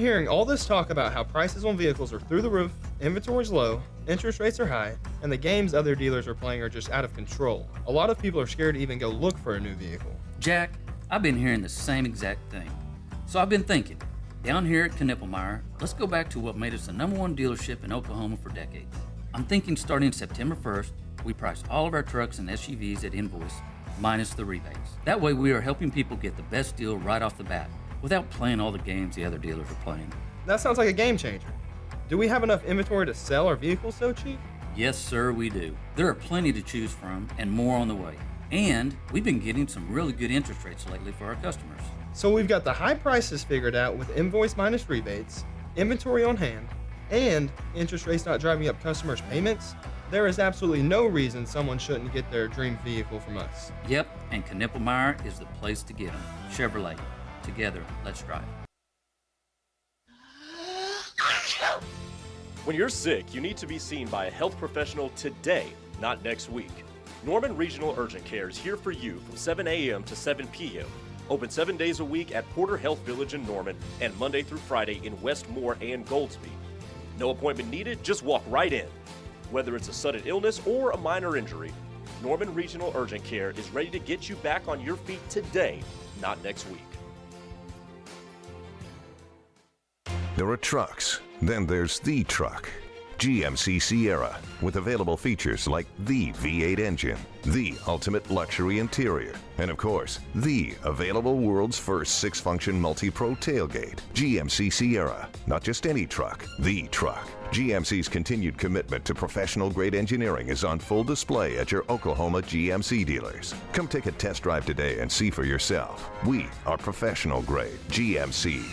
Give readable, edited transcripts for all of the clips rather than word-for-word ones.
hearing all this talk about how prices on vehicles are through the roof, inventory's low, interest rates are high, and the games other dealers are playing are just out of control, a lot of people are scared to even go look for a new vehicle. Jack, I've been hearing the same exact thing. So I've been thinking, down here at Knippelmeyer, let's go back to what made us the #1 dealership in Oklahoma for decades. I'm thinking starting September 1st, we price all of our trucks and SUVs at invoice, minus the rebates. That way we are helping people get the best deal right off the bat, without playing all the games the other dealers are playing. That sounds like a game changer. Do we have enough inventory to sell our vehicles so cheap? Yes, sir, we do. There are plenty to choose from and more on the way. And we've been getting some really good interest rates lately for our customers. So we've got the high prices figured out with invoice minus rebates, inventory on hand, and interest rates not driving up customers' payments. There is absolutely no reason someone shouldn't get their dream vehicle from us. Yep, and Knippelmeyer is the place to get them. Chevrolet. Together, let's drive. When you're sick, you need to be seen by a health professional today, not next week. Norman Regional Urgent Care is here for you from 7 a.m. to 7 p.m. Open 7 days a week at Porter Health Village in Norman and Monday through Friday in Westmore and Goldsby. No appointment needed, just walk right in. Whether it's a sudden illness or a minor injury, Norman Regional Urgent Care is ready to get you back on your feet today, not next week. There are trucks, then there's the truck. GMC Sierra, with available features like the V8 engine, the ultimate luxury interior, and of course, the available world's first 6-function multi-pro tailgate. GMC Sierra, not just any truck, the truck. GMC's continued commitment to professional-grade engineering is on full display at your Oklahoma GMC dealers. Come take a test drive today and see for yourself. We are professional-grade GMC.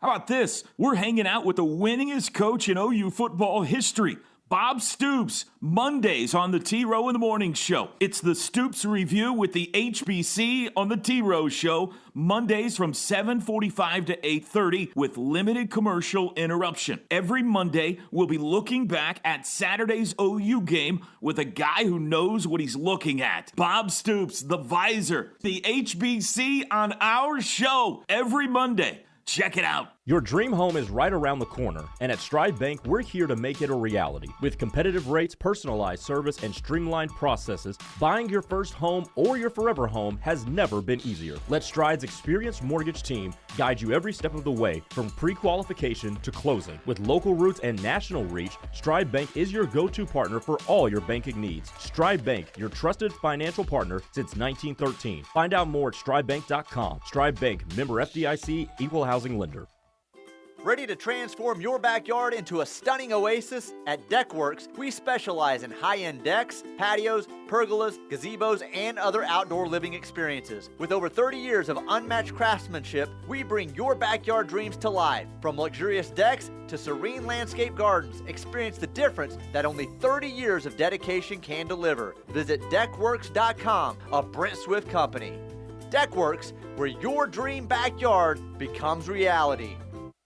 How about this? We're hanging out with the winningest coach in OU football history, Bob Stoops, Mondays on the T-Row in the Morning Show. It's the Stoops Review with the HBC on the T-Row Show, Mondays from 7:45 to 8:30 with limited commercial interruption. Every Monday, we'll be looking back at Saturday's OU game with a guy who knows what he's looking at. Bob Stoops, the Visor, the HBC on our show every Monday. Check it out. Your dream home is right around the corner, and at Stride Bank, we're here to make it a reality. With competitive rates, personalized service, and streamlined processes, buying your first home or your forever home has never been easier. Let Stride's experienced mortgage team guide you every step of the way, from pre-qualification to closing. With local roots and national reach, Stride Bank is your go-to partner for all your banking needs. Stride Bank, your trusted financial partner since 1913. Find out more at stridebank.com. Stride Bank, member FDIC, equal housing lender. Ready to transform your backyard into a stunning oasis? At Deckworks, we specialize in high-end decks, patios, pergolas, gazebos, and other outdoor living experiences. With over 30 years of unmatched craftsmanship, we bring your backyard dreams to life. From luxurious decks to serene landscape gardens, experience the difference that only 30 years of dedication can deliver. Visit Deckworks.com, a Brent Swift company. Deckworks, where your dream backyard becomes reality.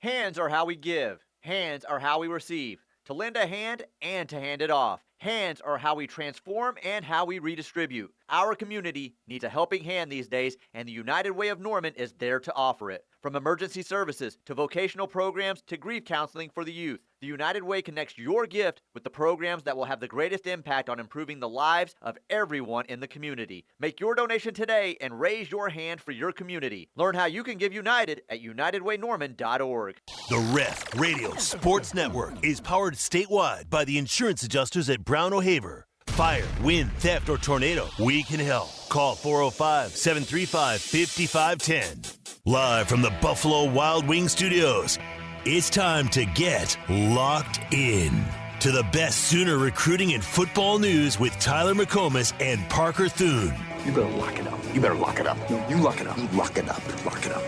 Hands are how we give. Hands are how we receive. To lend a hand and to hand it off. Hands are how we transform and how we redistribute. Our community needs a helping hand these days, and the United Way of Norman is there to offer it. From emergency services to vocational programs to grief counseling for the youth, the United Way connects your gift with the programs that will have the greatest impact on improving the lives of everyone in the community. Make your donation today and raise your hand for your community. Learn how you can give United at unitedwaynorman.org. The Ref Radio Sports Network is powered statewide by the insurance adjusters at Brown O'Haver. Fire, wind, theft, or tornado, we can help. Call 405-735-5510. Live from the Buffalo Wild Wings Studios, it's time to get locked in to the best Sooner recruiting and football news with Tyler McComas and Parker Thune. You better lock it up. You better lock it up. No, you lock it up. You lock it up. Lock it up.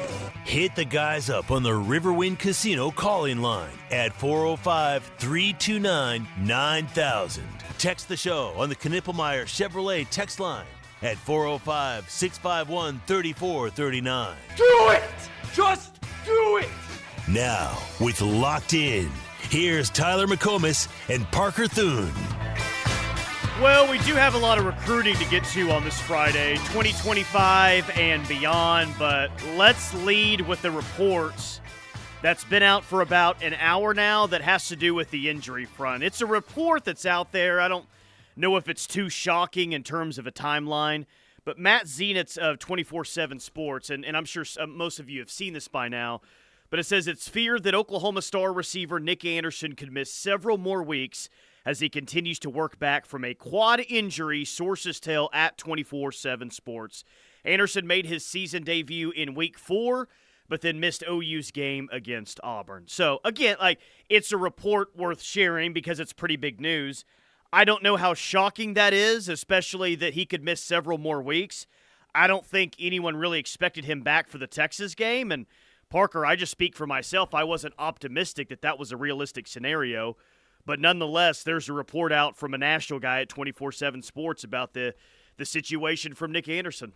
Hit the guys up on the Riverwind Casino call-in line at 405-329-9000. Text the show on the Knippelmeyer Chevrolet text line at 405-651-3439. Do it! Just do it! Now, with Locked In, here's Tyler McComas and Parker Thune. Well, we do have a lot of recruiting to get to on this Friday, 2025 and beyond, but let's lead with the reports that's been out for about an hour now that has to do with the injury front. It's a report that's out there. I don't know if it's too shocking in terms of a timeline, but Matt Zenitz of 24/7 Sports, and I'm sure most of you have seen this by now, but it says it's feared that Oklahoma star receiver Nick Anderson could miss several more weeks as he continues to work back from a quad injury, sources tell at 24/7 Sports. Anderson made his season debut in Week 4, but then missed OU's game against Auburn. So, again, it's a report worth sharing because it's pretty big news. I don't know how shocking that is, especially that he could miss several more weeks. I don't think anyone really expected him back for the Texas game. And, Parker, I just speak for myself. I wasn't optimistic that that was a realistic scenario. But nonetheless, there's a report out from a national guy at 24/7 Sports about the situation from Nick Anderson.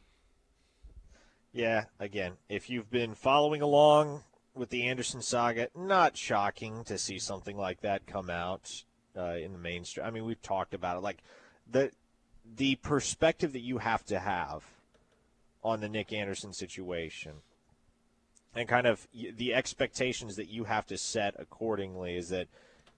Yeah, again, if you've been following along with the Anderson saga, not shocking to see something like that come out in the mainstream. I mean, we've talked about it. Like, the perspective that you have to have on the Nick Anderson situation and kind of the expectations that you have to set accordingly is that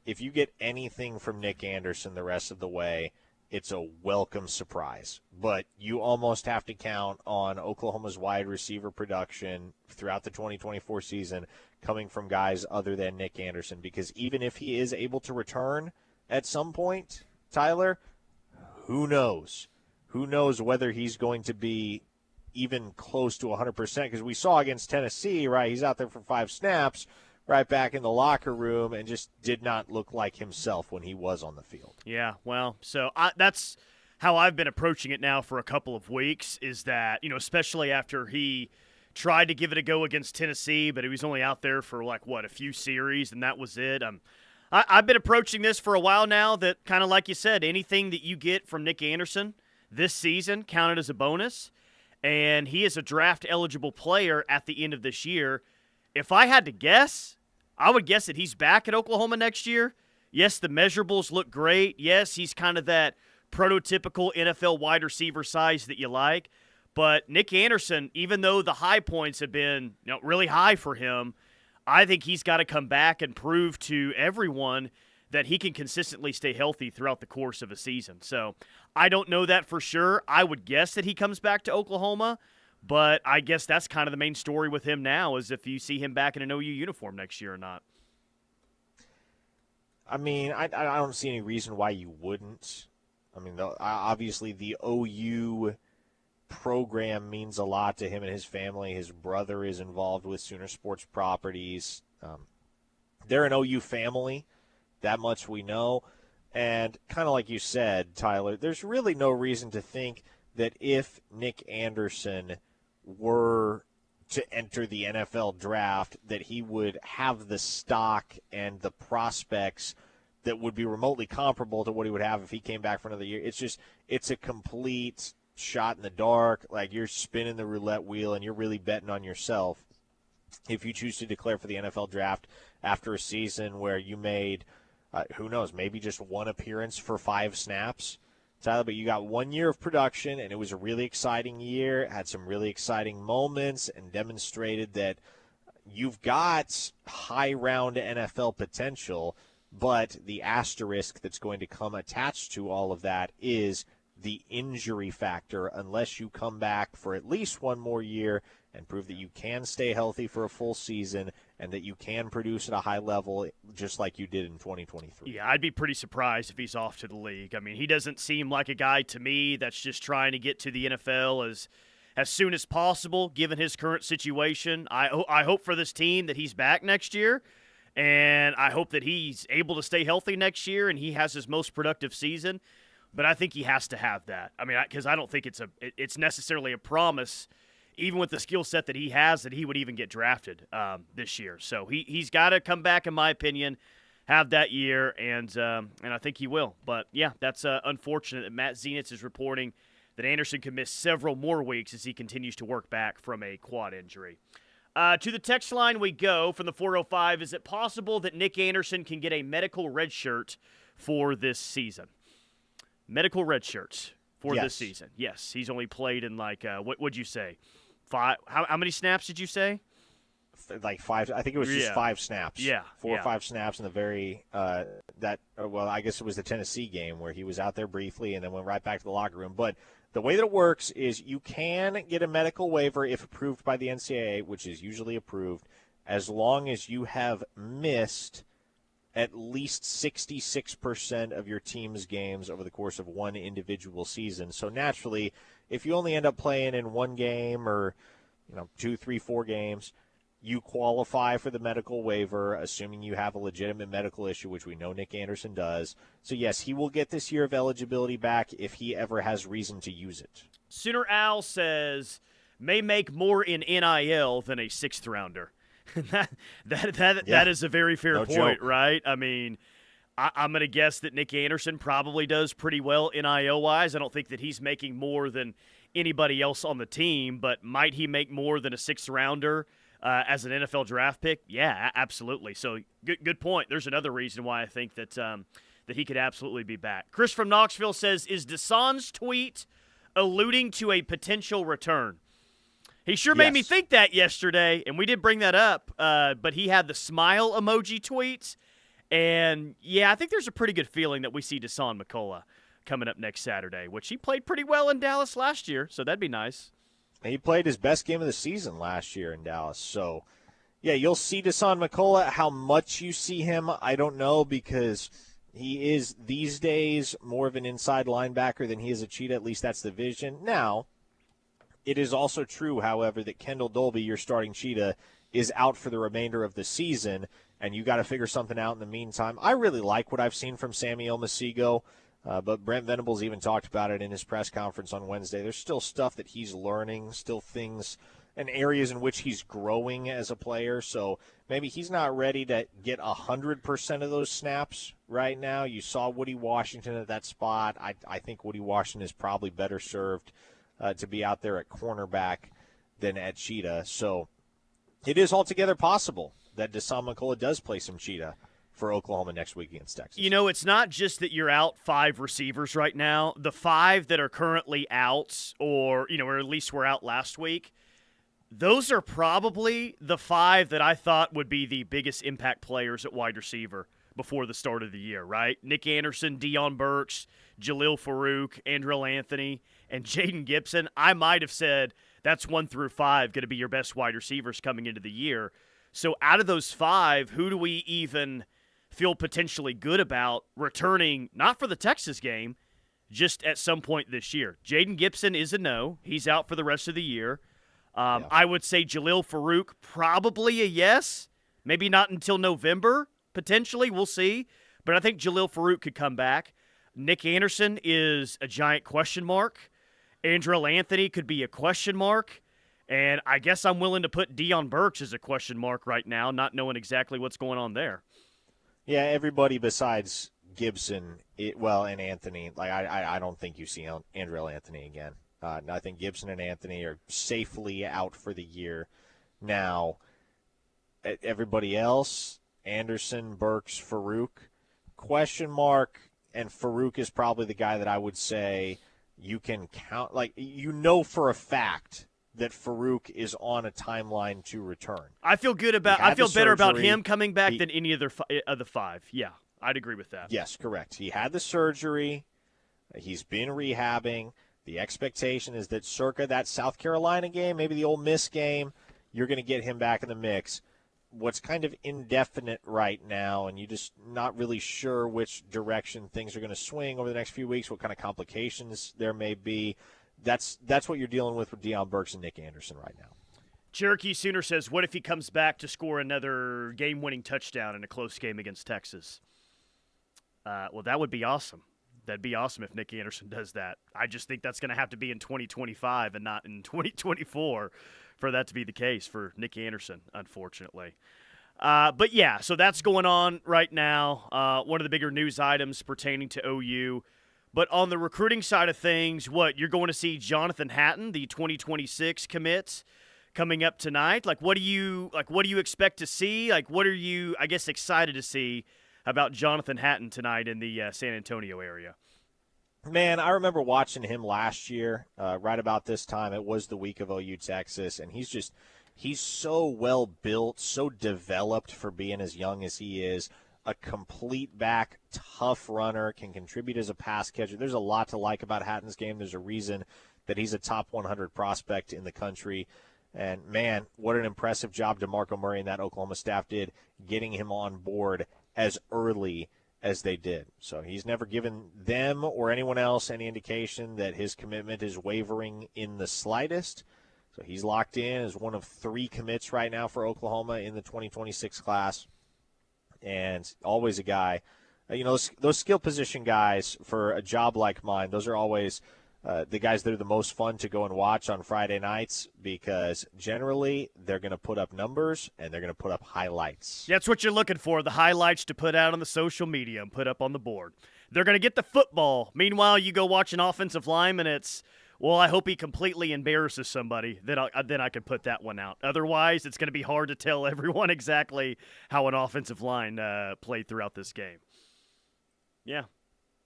if you get anything from Nick Anderson the rest of the way, it's a welcome surprise. But you almost have to count on Oklahoma's wide receiver production throughout the 2024 season coming from guys other than Nick Anderson, because even if he is able to return at some point, Tyler, who knows? Who knows whether he's going to be even close to 100%, because we saw against Tennessee, right, he's out there for 5 snaps, right back in the locker room, and just did not look like himself when he was on the field. Yeah, well, so that's how I've been approaching it now for a couple of weeks, is that, especially after he tried to give it a go against Tennessee, but he was only out there for, a few series, and that was it. I've been approaching this for a while now that, kind of like you said, anything that you get from Nick Anderson this season counted as a bonus, and he is a draft-eligible player at the end of this year. If I had to guess, I would guess that he's back at Oklahoma next year. Yes, the measurables look great. Yes, he's kind of that prototypical NFL wide receiver size that you like. But Nick Anderson, even though the high points have been really high for him, I think he's got to come back and prove to everyone that he can consistently stay healthy throughout the course of a season. So I don't know that for sure. I would guess that he comes back to Oklahoma. But I guess that's kind of the main story with him now, is if you see him back in an OU uniform next year or not. I mean, I don't see any reason why you wouldn't. I mean, obviously the OU program means a lot to him and his family. His brother is involved with Sooner Sports Properties. They're an OU family. That much we know. And kind of like you said, Tyler, there's really no reason to think that if Nick Anderson were to enter the NFL draft, that he would have the stock and the prospects that would be remotely comparable to what he would have if he came back for another year. It's a complete shot in the dark. Like, you're spinning the roulette wheel and you're really betting on yourself if you choose to declare for the NFL draft after a season where you made, who knows, maybe just one appearance for 5 snaps. Tyler, but you got 1 year of production, and it was a really exciting year, had some really exciting moments, and demonstrated that you've got high-round NFL potential, but the asterisk that's going to come attached to all of that is the injury factor, unless you come back for at least 1 more year and prove that you can stay healthy for a full season and that you can produce at a high level just like you did in 2023. Yeah, I'd be pretty surprised if he's off to the league. I mean, he doesn't seem like a guy to me that's just trying to get to the NFL as soon as possible, given his current situation. I hope for this team that he's back next year, and I hope that he's able to stay healthy next year and he has his most productive season. But I think he has to have that. I mean, because I don't think it's necessarily a promise, even with the skill set that he has, that he would even get drafted this year. So he's got to come back, in my opinion, have that year, and I think he will. But, yeah, that's unfortunate that Matt Zenitz is reporting that Anderson could miss several more weeks as he continues to work back from a quad injury. To the text line we go from the 405. Is it possible that Nick Anderson can get a medical red shirt for this season? Medical red shirts for this season. Yes, he's only played in what would you say? 5? How many snaps did you say? like 5. I think it was just 5 snaps. Yeah, 4 or 5 snaps in the very I guess it was the Tennessee game where he was out there briefly and then went right back to the locker room. But the way that it works is you can get a medical waiver if approved by the NCAA, which is usually approved, as long as you have missed at least 66% of your team's games over the course of one individual season. So naturally, if you only end up playing in one game or 2, 3, 4 games, you qualify for the medical waiver, assuming you have a legitimate medical issue, which we know Nick Anderson does. So, yes, he will get this year of eligibility back if he ever has reason to use it. Sooner Al says, may make more in NIL than a 6th-rounder. That is a very fair point, right? I mean, I'm going to guess that Nick Anderson probably does pretty well NIL-wise. I don't think that he's making more than anybody else on the team, but might he make more than a 6th-rounder as an NFL draft pick? Yeah, absolutely. So good point. There's another reason why I think that that he could absolutely be back. Chris from Knoxville says, is Deshaun's tweet alluding to a potential return? He sure made me think that yesterday, and we did bring that up, but he had the smile emoji tweets. And, yeah, I think there's a pretty good feeling that we see Deshaun McCullough coming up next Saturday, which he played pretty well in Dallas last year, so that'd be nice. He played his best game of the season last year in Dallas. So, yeah, you'll see Deshaun McCullough. How much you see him, I don't know, because he is these days more of an inside linebacker than he is a cheetah. At least that's the vision. Now, it is also true, however, that Kendall Dolby, your starting cheetah, is out for the remainder of the season, and you got to figure something out in the meantime. I really like what I've seen from Sammy Omosigho, but Brent Venables even talked about it in his press conference on Wednesday. There's still stuff that he's learning, still things and areas in which he's growing as a player, so maybe he's not ready to get 100% of those snaps right now. You saw Woody Washington at that spot. I think Woody Washington is probably better served to be out there at cornerback than at cheetah. So it is altogether possible that Deshaun McCullough does play some cheetah for Oklahoma next week against Texas. It's not just that you're out 5 receivers right now. The 5 that are currently out or at least were out last week, those are probably the 5 that I thought would be the biggest impact players at wide receiver before the start of the year, right? Nick Anderson, Deion Burks, Jalil Farouk, Andrell Anthony, and Jaden Gibson. I might have said that's 1 through 5 going to be your best wide receivers coming into the year. So out of those 5, who do we even feel potentially good about returning, not for the Texas game, just at some point this year? Jaden Gibson is a no. He's out for the rest of the year. I would say Jalil Farouk, probably a yes. Maybe not until November, potentially. We'll see. But I think Jalil Farouk could come back. Nick Anderson is a giant question mark. Andrell Anthony could be a question mark. And I guess I'm willing to put Deion Burks as a question mark right now, not knowing exactly what's going on there. Yeah, everybody besides Gibson, and Anthony. Like I don't think you see Andrell Anthony again. I think Gibson and Anthony are safely out for the year. Now, everybody else, Anderson, Burks, Farouk, question mark, and Farouk is probably the guy that I would say you can count. Like, for a fact that Farouk is on a timeline to return. I feel better about him coming back than any other of the 5. Yeah, I'd agree with that. Yes, correct. He had the surgery. He's been rehabbing. The expectation is that circa that South Carolina game, maybe the Ole Miss game, you're going to get him back in the mix. What's kind of indefinite right now, and you're just not really sure which direction things are going to swing over the next few weeks, what kind of complications there may be. That's what you're dealing with Deion Burks and Nick Anderson right now. Cherokee Sooner says, what if he comes back to score another game-winning touchdown in a close game against Texas? Well, that would be awesome. That'd be awesome if Nick Anderson does that. I just think that's going to have to be in 2025 and not in 2024 for that to be the case for Nick Anderson, unfortunately. But, yeah, so that's going on right now. One of the bigger news items pertaining to OU. But on the recruiting side of things, you're going to see Jonathan Hatton, the 2026 commit, coming up tonight. What do you expect to see? What are you, I guess, excited to see about Jonathan Hatton tonight in the San Antonio area? Man, I remember watching him last year, right about this time. It was the week of OU Texas, and he's He's so well built, so developed for being as young as he is. A complete back, tough runner, can contribute as a pass catcher. There's a lot to like about Hatton's game. There's a reason that he's a top 100 prospect in the country. And, man, what an impressive job DeMarco Murray and that Oklahoma staff did getting him on board as early as they did. So he's never given them or anyone else any indication that his commitment is wavering in the slightest. So he's locked in as one of 3 commits right now for Oklahoma in the 2026 class. And always a guy, those skill position guys for a job like mine, those are always the guys that are the most fun to go and watch on Friday nights because generally they're going to put up numbers and they're going to put up highlights. That's what you're looking for, the highlights to put out on the social media and put up on the board. They're going to get the football. Meanwhile, you go watch an offensive lineman, it's, well, I hope he completely embarrasses somebody. Then I can put that one out. Otherwise, it's going to be hard to tell everyone exactly how an offensive line played throughout this game. Yeah,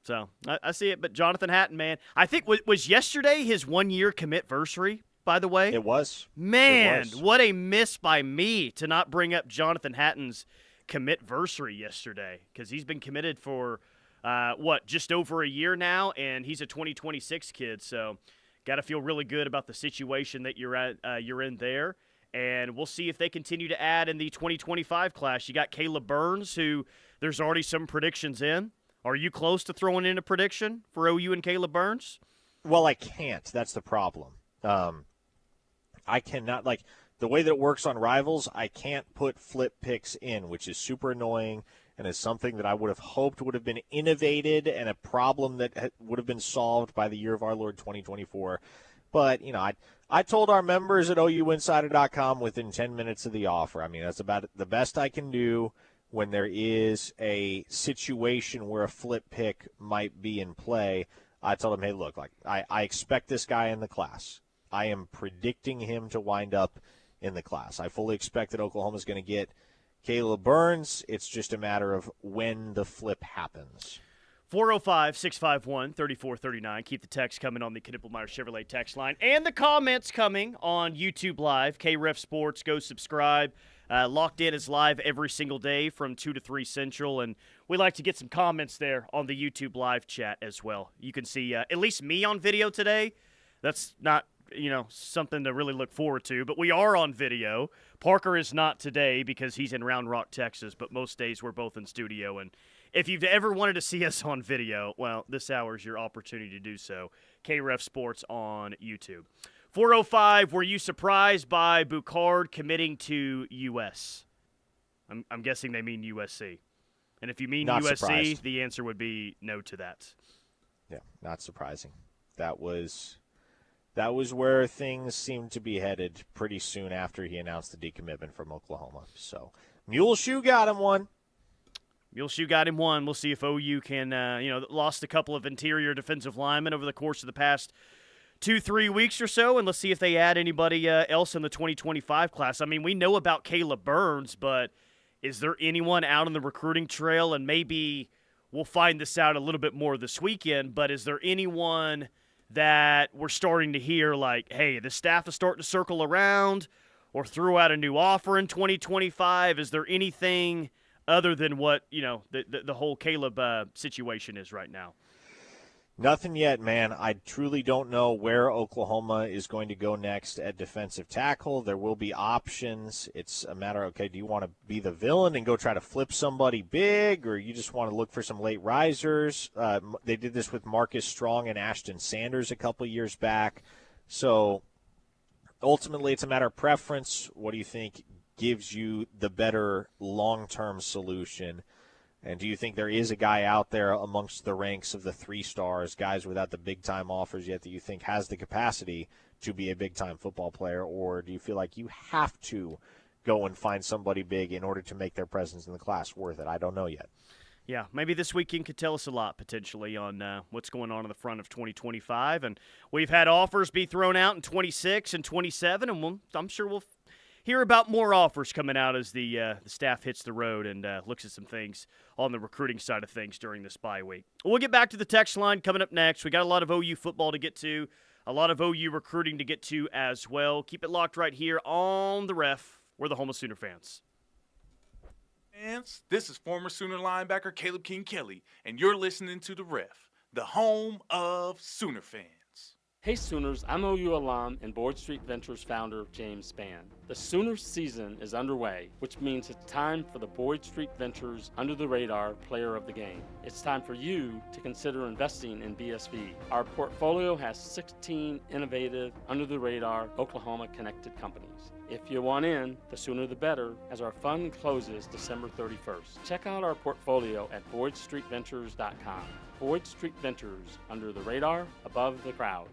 so I see it. But Jonathan Hatton, man, I think was yesterday his 1-year commit-versary, by the way? It was. Man, it was. What a miss by me to not bring up Jonathan Hatton's commit-versary yesterday because he's been committed for, just over a year now, and he's a 2026 kid, so – got to feel really good about the situation that you're in there, and we'll see if they continue to add in the 2025 class. You got Caleb Burns, who there's already some predictions in. Are you close to throwing in a prediction for OU and Caleb Burns? Well, I can't. That's the problem. I cannot, the way that it works on Rivals, I can't put flip picks in, which is super annoying and is something that I would have hoped would have been innovated and a problem that would have been solved by the year of our Lord 2024. But, I told our members at OUinsider.com within 10 minutes of the offer. I mean, that's about the best I can do when there is a situation where a flip pick might be in play. I told them, hey, look, I expect this guy in the class. I am predicting him to wind up in the class. I fully expect that Oklahoma's going to get Caleb Burns. It's just a matter of when the flip happens. 405-651-3439. Keep the text coming on the Knippelmeyer Chevrolet text line. And the comments coming on YouTube Live. KREF Sports, go subscribe. Locked In is live every single day from 2 to 3 Central. And we like to get some comments there on the YouTube Live chat as well. You can see at least me on video today. That's not something to really look forward to, but we are on video. Parker is not today because he's in Round Rock, Texas, but most days we're both in studio, and if you've ever wanted to see us on video, well, this hour is your opportunity to do so. KREF Sports on YouTube. 405, were you surprised by Boucard committing to U.S.? I'm guessing they mean USC. And if you mean not USC, surprised. The answer would be no to that. Yeah, not surprising. That was where things seemed to be headed pretty soon after he announced the decommitment from Oklahoma. So, Muleshoe got him one. Muleshoe got him one. We'll see if OU can, lost a couple of interior defensive linemen over the course of the past 2-3 weeks or so, and let's see if they add anybody else in the 2025 class. I mean, we know about Caleb Burns, but is there anyone out on the recruiting trail? And maybe we'll find this out a little bit more this weekend, but is there anyone that we're starting to hear like, hey, the staff is starting to circle around or throw out a new offer in 2025? Is there anything other than what, the whole Caleb situation is right now? Nothing yet, man. I truly don't know where Oklahoma is going to go next at defensive tackle. There will be options. It's a matter of, okay, do you want to be the villain and go try to flip somebody big, or you just want to look for some late risers? They did this with Marcus Strong and Ashton Sanders a couple years back. So ultimately it's a matter of preference. What do you think gives you the better long-term solution? And do you think there is a guy out there amongst the ranks of the 3 stars, guys without the big-time offers yet, that you think has the capacity to be a big-time football player? Or do you feel like you have to go and find somebody big in order to make their presence in the class worth it? I don't know yet. Yeah, maybe this weekend could tell us a lot, potentially, on what's going on in the front of 2025. And we've had offers be thrown out in 26 and 27, and I'm sure we'll hear about more offers coming out as the staff hits the road and looks at some things on the recruiting side of things during this bye week. We'll get back to the text line coming up next. We got a lot of OU football to get to. A lot of OU recruiting to get to as well. Keep it locked right here on The Ref. We're the home of Sooner fans. Fans, this is former Sooner linebacker Caleb King Kelly, and you're listening to The Ref, the home of Sooner fans. Hey Sooners, I'm OU alum and Board Street Ventures founder James Spann. The Sooners season is underway, which means it's time for the Boyd Street Ventures Under the Radar Player of the Game. It's time for you to consider investing in BSV. Our portfolio has 16 innovative, under-the-radar, Oklahoma-connected companies. If you want in, the sooner the better, as our fund closes December 31st. Check out our portfolio at BoydStreetVentures.com. Boyd Street Ventures, under the radar, above the crowd.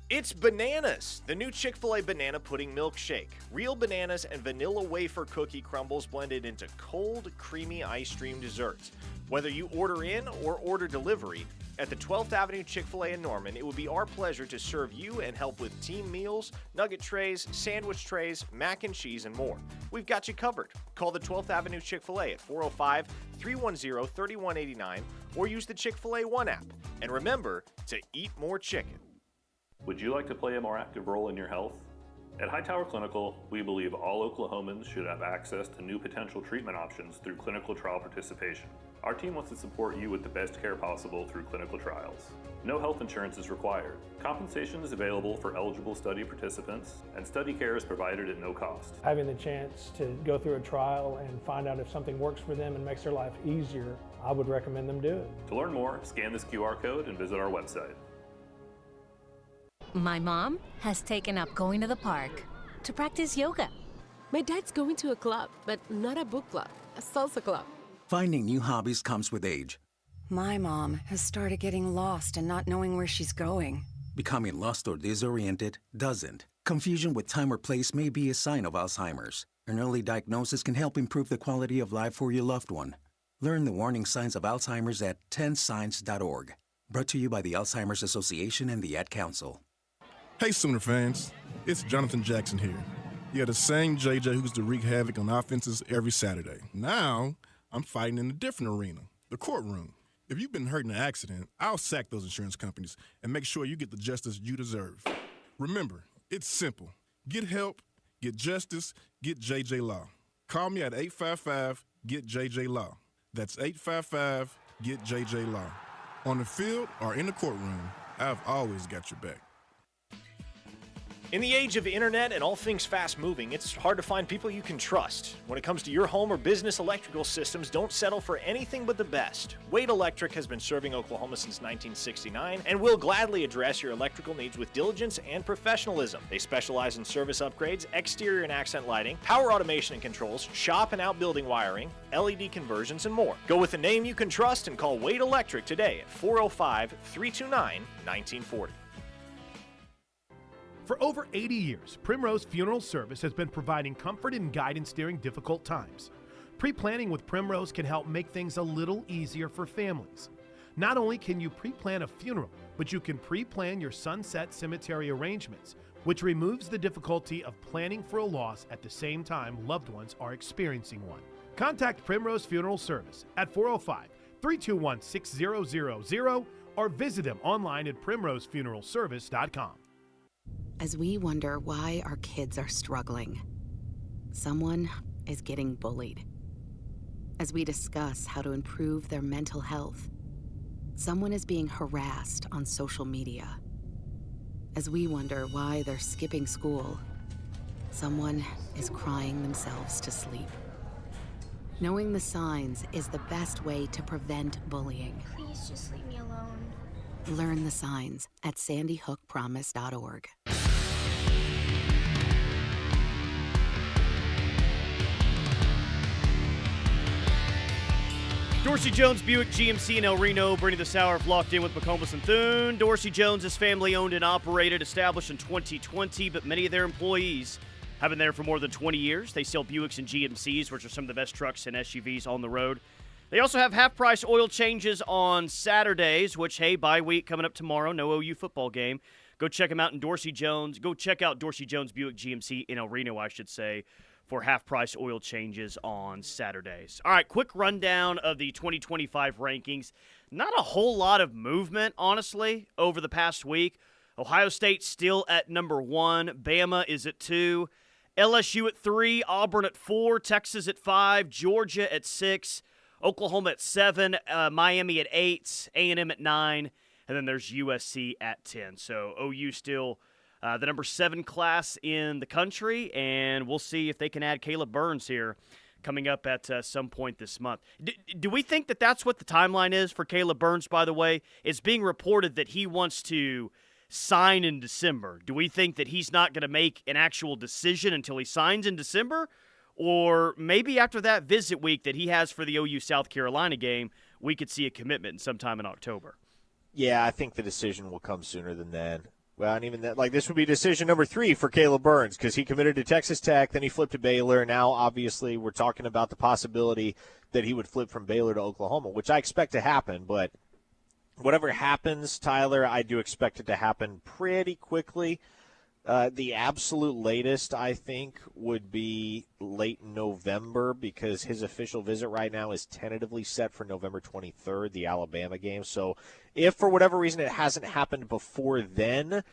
It's Bananas, the new Chick-fil-A banana pudding milkshake. Real bananas and vanilla wafer cookie crumbles blended into cold, creamy ice cream desserts. Whether you order in or order delivery, at the 12th Avenue Chick-fil-A in Norman, it would be our pleasure to serve you and help with team meals, nugget trays, sandwich trays, mac and cheese, and more. We've got you covered. Call the 12th Avenue Chick-fil-A at 405-310-3189 or use the Chick-fil-A One app. And remember to eat more chicken. Would you like to play a more active role in your health? At Hightower Clinical, we believe all Oklahomans should have access to new potential treatment options through clinical trial participation. Our team wants to support you with the best care possible through clinical trials. No health insurance is required. Compensation is available for eligible study participants, and study care is provided at no cost. Having the chance to go through a trial and find out if something works for them and makes their life easier, I would recommend them do it. To learn more, scan this QR code and visit our website. My mom has taken up going to the park to practice yoga. My dad's going to a club, but not a book club, a salsa club. Finding new hobbies comes with age. My mom has started getting lost and not knowing where she's going. Becoming lost or disoriented doesn't. Confusion with time or place may be a sign of Alzheimer's. An early diagnosis can help improve the quality of life for your loved one. Learn the warning signs of Alzheimer's at 10signs.org. Brought to you by the Alzheimer's Association and the Ad Council. Hey Sooner fans, it's Jonathan Jackson here. Yeah, the same JJ who's to wreak havoc on offenses every Saturday. Now, I'm fighting in a different arena, the courtroom. If you've been hurt in an accident, I'll sack those insurance companies and make sure you get the justice you deserve. Remember, it's simple. Get help, get justice, get JJ Law. Call me at 855-GET-JJ-LAW. That's 855-GET-JJ-LAW. On the field or in the courtroom, I've always got your back. In the age of internet and all things fast moving, it's hard to find people you can trust. When it comes to your home or business electrical systems, don't settle for anything but the best. Wade Electric has been serving Oklahoma since 1969 and will gladly address your electrical needs with diligence and professionalism. They specialize in service upgrades, exterior and accent lighting, power automation and controls, shop and outbuilding wiring, LED conversions, and more. Go with a name you can trust and call Wade Electric today at 405-329-1940. For over 80 years, Primrose Funeral Service has been providing comfort and guidance during difficult times. Pre-planning with Primrose can help make things a little easier for families. Not only can you pre-plan a funeral, but you can pre-plan your sunset cemetery arrangements, which removes the difficulty of planning for a loss at the same time loved ones are experiencing one. Contact Primrose Funeral Service at 405-321-6000 or visit them online at primrosefuneralservice.com. As we wonder why our kids are struggling, someone is getting bullied. As we discuss how to improve their mental health, someone is being harassed on social media. As we wonder why they're skipping school, someone is crying themselves to sleep. Knowing the signs is the best way to prevent bullying. Please just leave me alone. Learn the signs at sandyhookpromise.org. Dorsey Jones Buick GMC in El Reno, bringing this hour of Locked In with McComas and Thune. Dorsey Jones is family owned and operated, established in 2020, but many of their employees have been there for more than 20 years. They sell Buicks and GMCs, which are some of the best trucks and SUVs on the road. They also have half-price oil changes on Saturdays, which, hey, bye week coming up tomorrow, no OU football game. Go check them out in Dorsey Jones. Go check out Dorsey Jones Buick GMC in El Reno, I should say, for half-price oil changes on Saturdays. All right, quick rundown of the 2025 rankings. Not a whole lot of movement, honestly, over the past week. Ohio State still at number 1. Bama is at 2. LSU at 3. Auburn at 4. Texas at 5. Georgia at 6. Oklahoma at 7. Miami at 8. A&M at 9. And then there's USC at 10. So OU still the number 7 class in the country, and we'll see if they can add Caleb Burns here coming up at some point this month. Do we think that that's what the timeline is for Caleb Burns, by the way? It's being reported that he wants to sign in December. Do we think that he's not going to make an actual decision until he signs in December? Or maybe after that visit week that he has for the OU South Carolina game, we could see a commitment sometime in October? Yeah, I think the decision will come sooner than then. Well, and even that, like, this would be decision number 3 for Caleb Burns because he committed to Texas Tech, then he flipped to Baylor. Now, obviously, we're talking about the possibility that he would flip from Baylor to Oklahoma, which I expect to happen. But whatever happens, Tyler, I do expect it to happen pretty quickly. The absolute latest, I think, would be late November because his official visit right now is tentatively set for November 23rd, the Alabama game. So if for whatever reason it hasn't happened before then,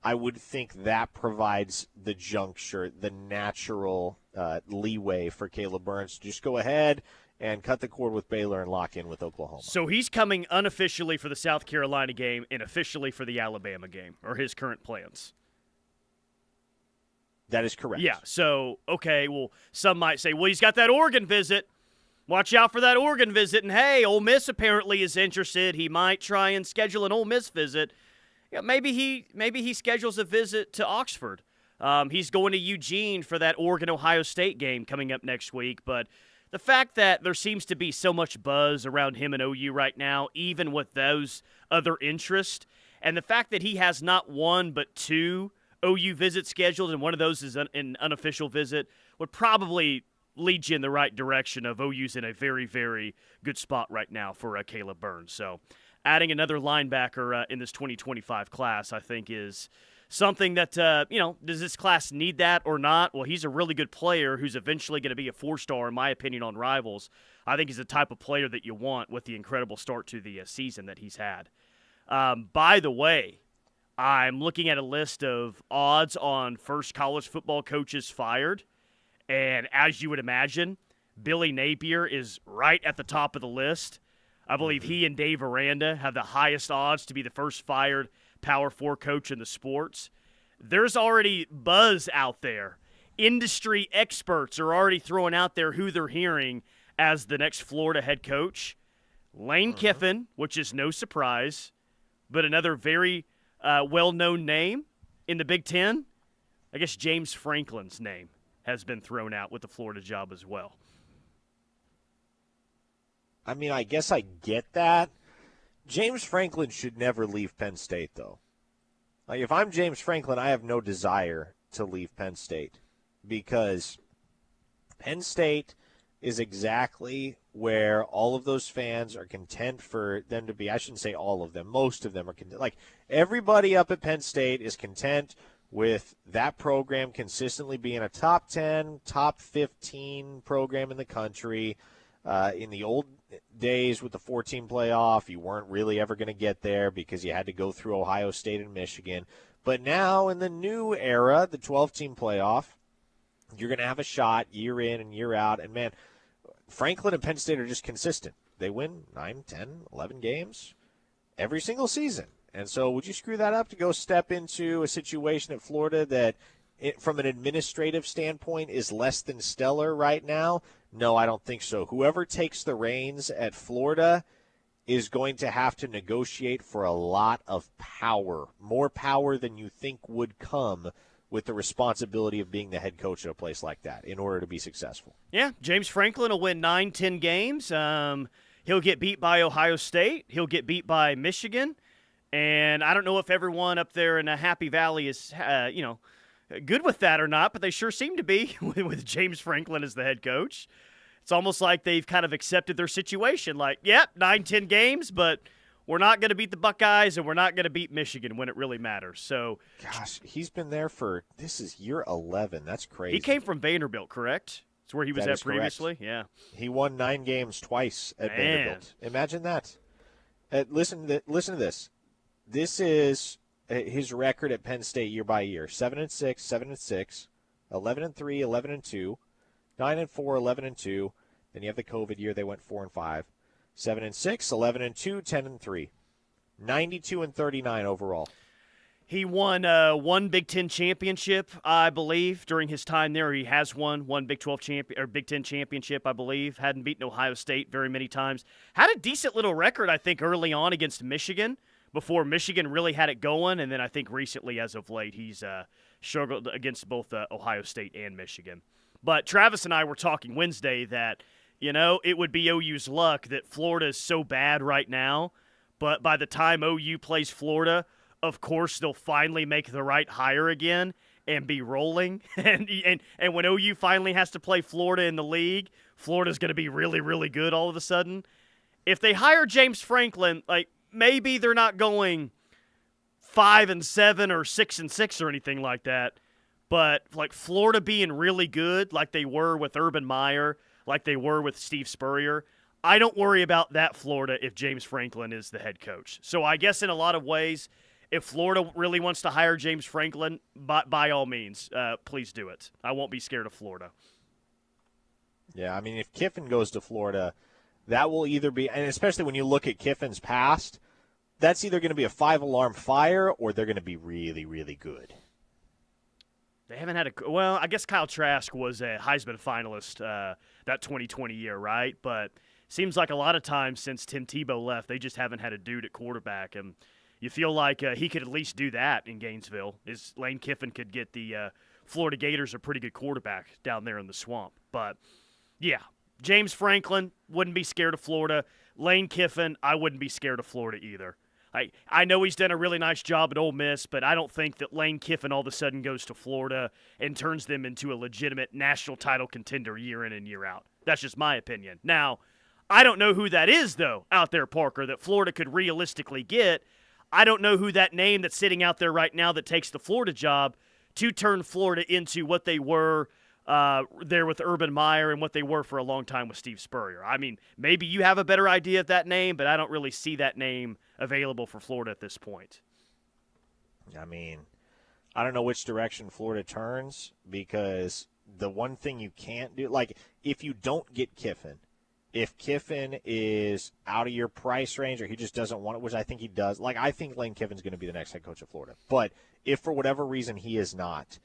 I would think that provides the juncture, the natural leeway for Caleb Burns to just go ahead and cut the cord with Baylor and lock in with Oklahoma. So he's coming unofficially for the South Carolina game and officially for the Alabama game, or his current plans. That is correct. Yeah, so, okay, well, some might say, well, he's got that Oregon visit. Watch out for that Oregon visit. And, hey, Ole Miss apparently is interested. He might try and schedule an Ole Miss visit. Yeah, maybe he schedules a visit to Oxford. He's going to Eugene for that Oregon-Ohio State game coming up next week. But the fact that there seems to be so much buzz around him and OU right now, even with those other interests, and the fact that he has not one but 2 OU visits scheduled, and one of those is an unofficial visit, would probably lead you in the right direction of OU's in a very, very good spot right now for Caleb Burns. So adding another linebacker in this 2025 class, I think, is something that, does this class need that or not? Well, he's a really good player who's eventually going to be a 4-star, in my opinion, on Rivals. I think he's the type of player that you want with the incredible start to the season that he's had. By the way, I'm looking at a list of odds on first college football coaches fired, and as you would imagine, Billy Napier is right at the top of the list. I believe he and Dave Aranda have the highest odds to be the first fired Power 4 coach in the sports. There's already buzz out there. Industry experts are already throwing out there who they're hearing as the next Florida head coach. Lane Kiffin, which is no surprise, but another very well-known name in the Big Ten. I guess James Franklin's name has been thrown out with the Florida job as well. I mean, I guess I get that. James Franklin should never leave Penn State, though. Like, if I'm James Franklin, I have no desire to leave Penn State because Penn State is exactly where all of those fans are content for them to be. I shouldn't say all of them. Most of them are content. Like, everybody up at Penn State is content with that program consistently being a top 10, top 15 program in the country. In the old days with the 4-team playoff, you weren't really ever going to get there because you had to go through Ohio State and Michigan. But now in the new era, the 12-team playoff, you're going to have a shot year in and year out. And, man, Franklin and Penn State are just consistent. They win 9, 10, 11 games every single season. And so would you screw that up to go step into a situation at Florida that, from an administrative standpoint, is less than stellar right now? No, I don't think so. Whoever takes the reins at Florida is going to have to negotiate for a lot of power, more power than you think would come with the responsibility of being the head coach at a place like that in order to be successful. Yeah, James Franklin will win 9, 10 games. He'll get beat by Ohio State. He'll get beat by Michigan. And I don't know if everyone up there in Happy Valley is, good with that or not, but they sure seem to be with James Franklin as the head coach. It's almost like they've kind of accepted their situation. Like, yep, 9, 10 games, but we're not going to beat the Buckeyes and we're not going to beat Michigan when it really matters. So, gosh, he's been there this is year 11. That's crazy. He came from Vanderbilt, correct? It's where he was at previously. Correct. Yeah. He won 9 games twice at Vanderbilt. Imagine that. Listen to this. This is his record at Penn State year by year: 7-6, 7-6, 11-3, 11-2, 9-4, 11-2. Then you have the COVID year; they went 4-5, 7-6, 11-2, 10-3, 92-39 overall. He won one Big Ten championship, I believe, during his time there. He has won one Big 12 or Big Ten championship, I believe. Hadn't beaten Ohio State very many times. Had a decent little record, I think, early on against Michigan before Michigan really had it going. And then I think recently, as of late, he's struggled against both Ohio State and Michigan. But Travis and I were talking Wednesday that, it would be OU's luck that Florida is so bad right now. But by the time OU plays Florida, of course, they'll finally make the right hire again and be rolling. And when OU finally has to play Florida in the league, Florida's going to be really, really good all of a sudden. If they hire James Franklin, maybe they're not going 5-7 or 6-6 or anything like that. But Florida being really good, like they were with Urban Meyer, like they were with Steve Spurrier, I don't worry about that Florida if James Franklin is the head coach. So I guess in a lot of ways, if Florida really wants to hire James Franklin, by all means, please do it. I won't be scared of Florida. Yeah, I mean, if Kiffin goes to Florida, that will either be – and especially when you look at Kiffin's past, that's either going to be a 5-alarm fire or they're going to be really, really good. They haven't had – well, I guess Kyle Trask was a Heisman finalist that 2020 year, right? But seems like a lot of times since Tim Tebow left, they just haven't had a dude at quarterback. And you feel like he could at least do that in Gainesville. Lane Kiffin could get the Florida Gators a pretty good quarterback down there in the swamp. But, yeah, James Franklin, wouldn't be scared of Florida. Lane Kiffin, I wouldn't be scared of Florida either. I know he's done a really nice job at Ole Miss, but I don't think that Lane Kiffin all of a sudden goes to Florida and turns them into a legitimate national title contender year in and year out. That's just my opinion. Now, I don't know who that is, though, out there, Parker, that Florida could realistically get. I don't know who that name that's sitting out there right now that takes the Florida job to turn Florida into what they were there with Urban Meyer and what they were for a long time with Steve Spurrier. I mean, maybe you have a better idea of that name, but I don't really see that name available for Florida at this point. I mean, I don't know which direction Florida turns, because the one thing you can't do, if you don't get Kiffin, if Kiffin is out of your price range or he just doesn't want it, which I think he does, I think Lane Kiffin's going to be the next head coach of Florida. But if for whatever reason he is not,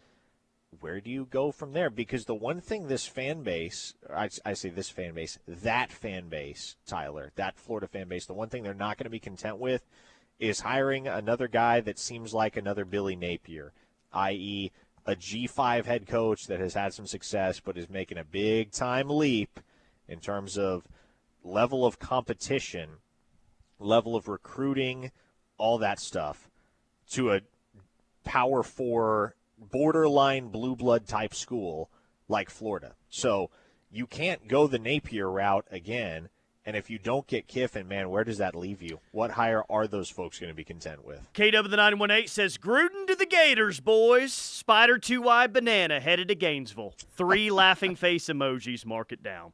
where do you go from there? Because the one thing this fan base, I say this fan base, that fan base, Tyler, that Florida fan base, the one thing they're not going to be content with is hiring another guy that seems like another Billy Napier, i.e. a G5 head coach that has had some success but is making a big-time leap in terms of level of competition, level of recruiting, all that stuff, to a Power 4 borderline blue blood type school like Florida. So you can't go the Napier route again. And if you don't get Kiffin, man, where does that leave you? What hire are those folks going to be content with? KW the 918 says, Gruden to the Gators, boys. Spider 2Y banana headed to Gainesville. 3 laughing face emojis. Mark it down.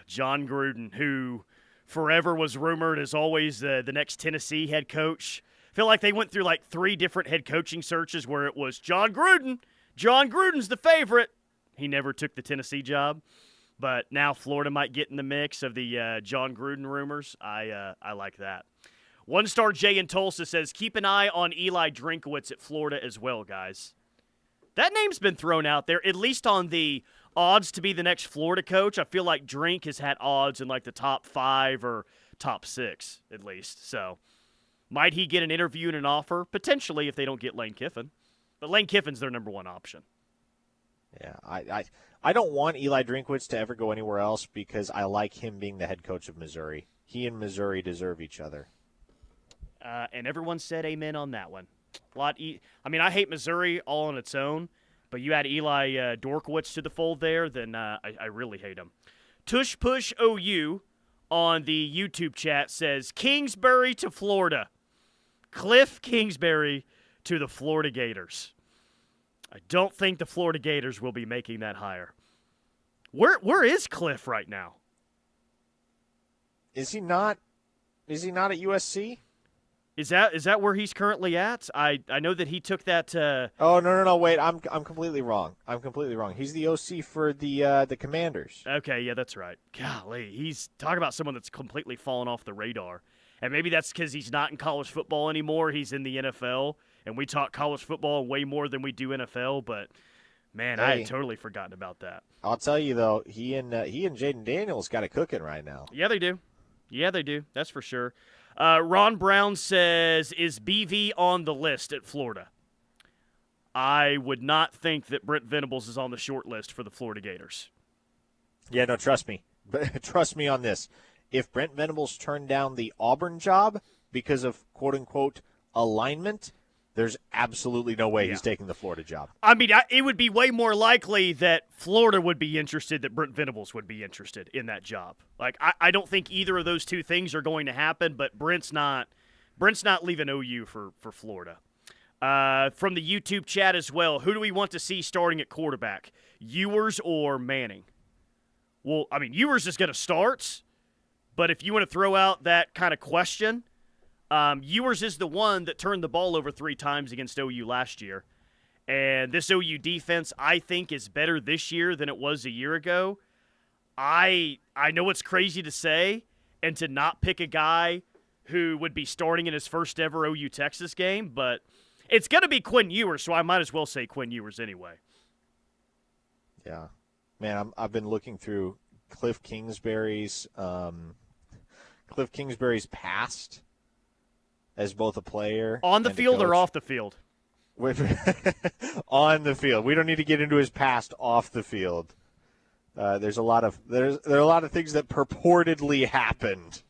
John Gruden, who forever was rumored as always the next Tennessee head coach. I feel like they went through 3 different head coaching searches where it was John Gruden. John Gruden's the favorite. He never took the Tennessee job. But now Florida might get in the mix of the John Gruden rumors. I like that. One Star Jay in Tulsa says, keep an eye on Eli Drinkwitz at Florida as well, guys. That name's been thrown out there, at least on the odds to be the next Florida coach. I feel like Drink has had odds in the top 5 or top 6 at least. So might he get an interview and an offer? Potentially if they don't get Lane Kiffin. But Lane Kiffin's their number 1 option. Yeah, I don't want Eli Drinkwitz to ever go anywhere else because I like him being the head coach of Missouri. He and Missouri deserve each other. And everyone said amen on that one. I hate Missouri all on its own, but you add Eli Dorkowitz to the fold there, then I really hate him. Tush Push OU on the YouTube chat says, Kingsbury to Florida. Cliff Kingsbury to the Florida Gators. I don't think the Florida Gators will be making that hire. Where is Cliff right now? Is he not at USC? Is that where he's currently at? I know that he took that. Oh no! Wait, I'm completely wrong. He's the OC for the Commanders. Okay, yeah, that's right. Golly, he's talking about someone that's completely fallen off the radar, and maybe that's because he's not in college football anymore. He's in the NFL, and we talk college football way more than we do NFL. But man, I had totally forgotten about that. I'll tell you though, he and Jaden Daniels got it cooking right now. Yeah, they do. That's for sure. Ron Brown says, is BV on the list at Florida? I would not think that Brent Venables is on the short list for the Florida Gators. Yeah, no, trust me. Trust me on this. If Brent Venables turned down the Auburn job because of quote-unquote alignment, there's absolutely no way he's taking the Florida job. I mean, it would be way more likely that Florida would be interested, that Brent Venables would be interested in that job. Like, I don't think either of those two things are going to happen, but Brent's not leaving OU for Florida. From the YouTube chat as well, who do we want to see starting at quarterback, Ewers or Manning? Well, I mean, Ewers is going to start, but if you want to throw out that kind of question, Ewers is the one that turned the ball over 3 times against OU last year. And this OU defense, I think, is better this year than it was a year ago. I know it's crazy to say and to not pick a guy who would be starting in his first ever OU Texas game, but it's going to be Quinn Ewers, so I might as well say Quinn Ewers anyway. Yeah. Man, I've been looking through Cliff Kingsbury's past as both a player on the field or off the field? On the field. We don't need to get into his past off the field. There are a lot of things that purportedly happened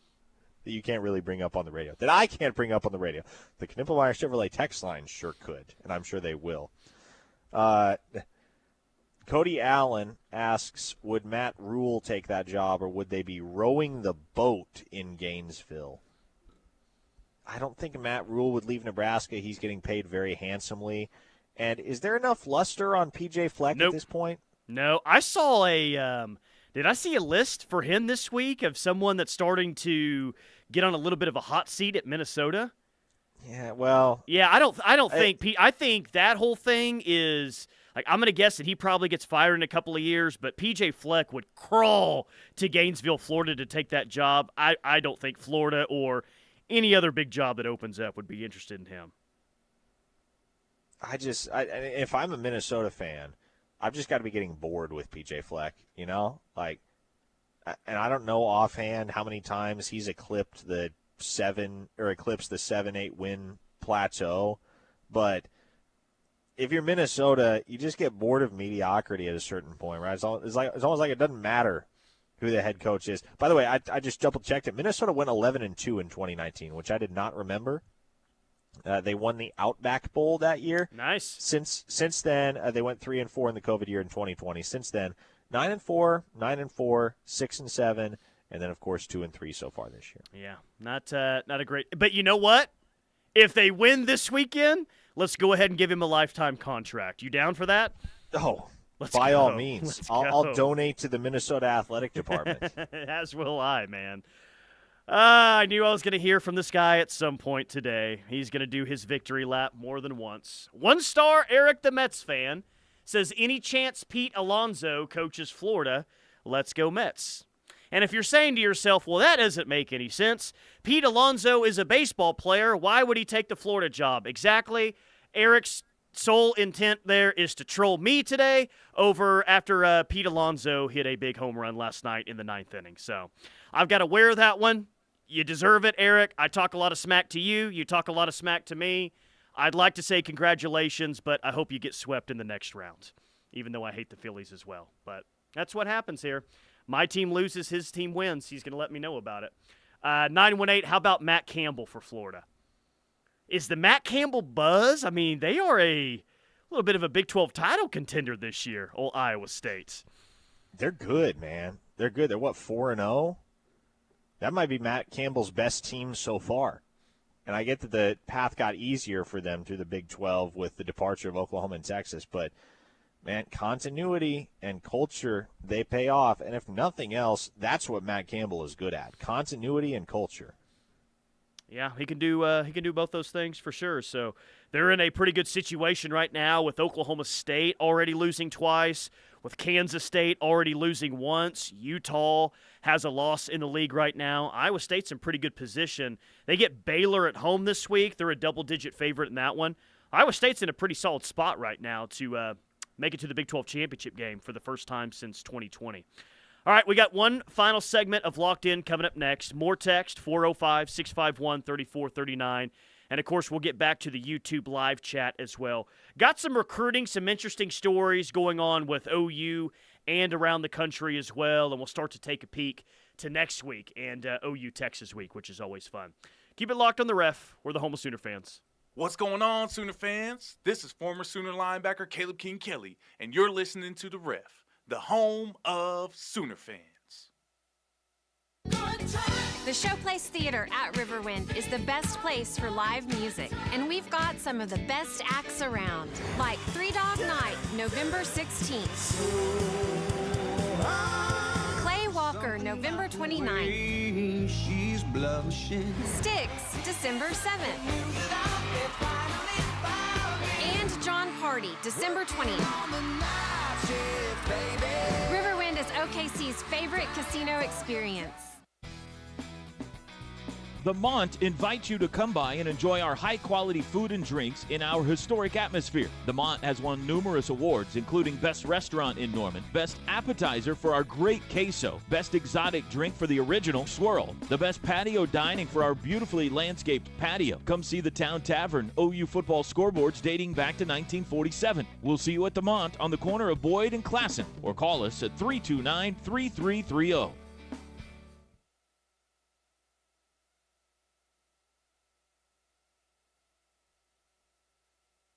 that you can't really bring up on the radio. That I can't bring up on the radio. The Knippelmeyer Chevrolet text line sure could, and I'm sure they will. Cody Allen asks, would Matt Rule take that job, or would they be rowing the boat in Gainesville? I don't think Matt Rule would leave Nebraska. He's getting paid very handsomely. And is there enough luster on P.J. Fleck at this point? No. I saw did I see a list for him this week of someone that's starting to get on a little bit of a hot seat at Minnesota? Yeah, well. Yeah, I think that whole thing is, like, I'm going to guess that he probably gets fired in a couple of years, but P.J. Fleck would crawl to Gainesville, Florida to take that job. I don't think Florida or any other big job that opens up would be interested in him. If I'm a Minnesota fan, I've just got to be getting bored with P.J. Fleck, you know? Like, and I don't know offhand how many times he's eclipsed the 7-8 win plateau, but if you're Minnesota, you just get bored of mediocrity at a certain point, right? It's almost like it doesn't matter who the head coach is. By the way, I just double-checked it. Minnesota went 11-2 in 2019, which I did not remember. They won the Outback Bowl that year. Nice. Since then, they went 3-4 in the COVID year in 2020. Since then, 9-4, 6-7, and then, of course, 2-3 so far this year. Yeah, not a great – but you know what? If they win this weekend, let's go ahead and give him a lifetime contract. You down for that? Oh, by all means. I'll donate to the Minnesota Athletic Department. As will I, man. I knew I was going to hear from this guy at some point today. He's going to do his victory lap more than once. 1-star Eric the Mets fan says, any chance Pete Alonso coaches Florida? Let's go Mets. And if you're saying to yourself, well, that doesn't make any sense. Pete Alonso is a baseball player. Why would he take the Florida job? Exactly. Eric's sole intent there is to troll me today after Pete Alonso hit a big home run last night in the 9th inning. So I've got to wear that one. You deserve it, Eric. I talk a lot of smack to you. You talk a lot of smack to me. I'd like to say congratulations, but I hope you get swept in the next round, even though I hate the Phillies as well. But that's what happens here. My team loses, his team wins. He's going to let me know about it. 918, how about Matt Campbell for Florida? Is the Matt Campbell buzz? I mean, they are a little bit of a Big 12 title contender this year, old Iowa State. They're good, man. They're good. They're, 4-0? That might be Matt Campbell's best team so far. And I get that the path got easier for them through the Big 12 with the departure of Oklahoma and Texas, but, man, continuity and culture, they pay off. And if nothing else, that's what Matt Campbell is good at, continuity and culture. Yeah, he can do both those things for sure. So they're in a pretty good situation right now with Oklahoma State already losing twice, with Kansas State already losing once. Utah has a loss in the league right now. Iowa State's in pretty good position. They get Baylor at home this week. They're a double-digit favorite in that one. Iowa State's in a pretty solid spot right now to make it to the Big 12 championship game for the first time since 2020. All right, we got one final segment of Locked In coming up next. More text, 405-651-3439. And, of course, we'll get back to the YouTube live chat as well. Got some recruiting, some interesting stories going on with OU and around the country as well. And we'll start to take a peek to next week and OU Texas week, which is always fun. Keep it locked on the Ref. We're the home of Sooner fans. What's going on, Sooner fans? This is former Sooner linebacker Caleb King Kelly, and you're listening to The Ref, the home of Sooner fans. The Showplace Theater at Riverwind is the best place for live music, and we've got some of the best acts around, like Three Dog Night, November 16th. Clay Walker, November 29th. Styx, December 7th. And John Party, December 20th. Riverwind is OKC's favorite casino experience. The Mont invites you to come by and enjoy our high-quality food and drinks in our historic atmosphere. The Mont has won numerous awards, including Best Restaurant in Norman, Best Appetizer for our great queso, Best Exotic Drink for the original swirl, the Best Patio Dining for our beautifully landscaped patio. Come see the Town Tavern OU football scoreboards dating back to 1947. We'll see you at the Mont on the corner of Boyd and Classen, or call us at 329-3330.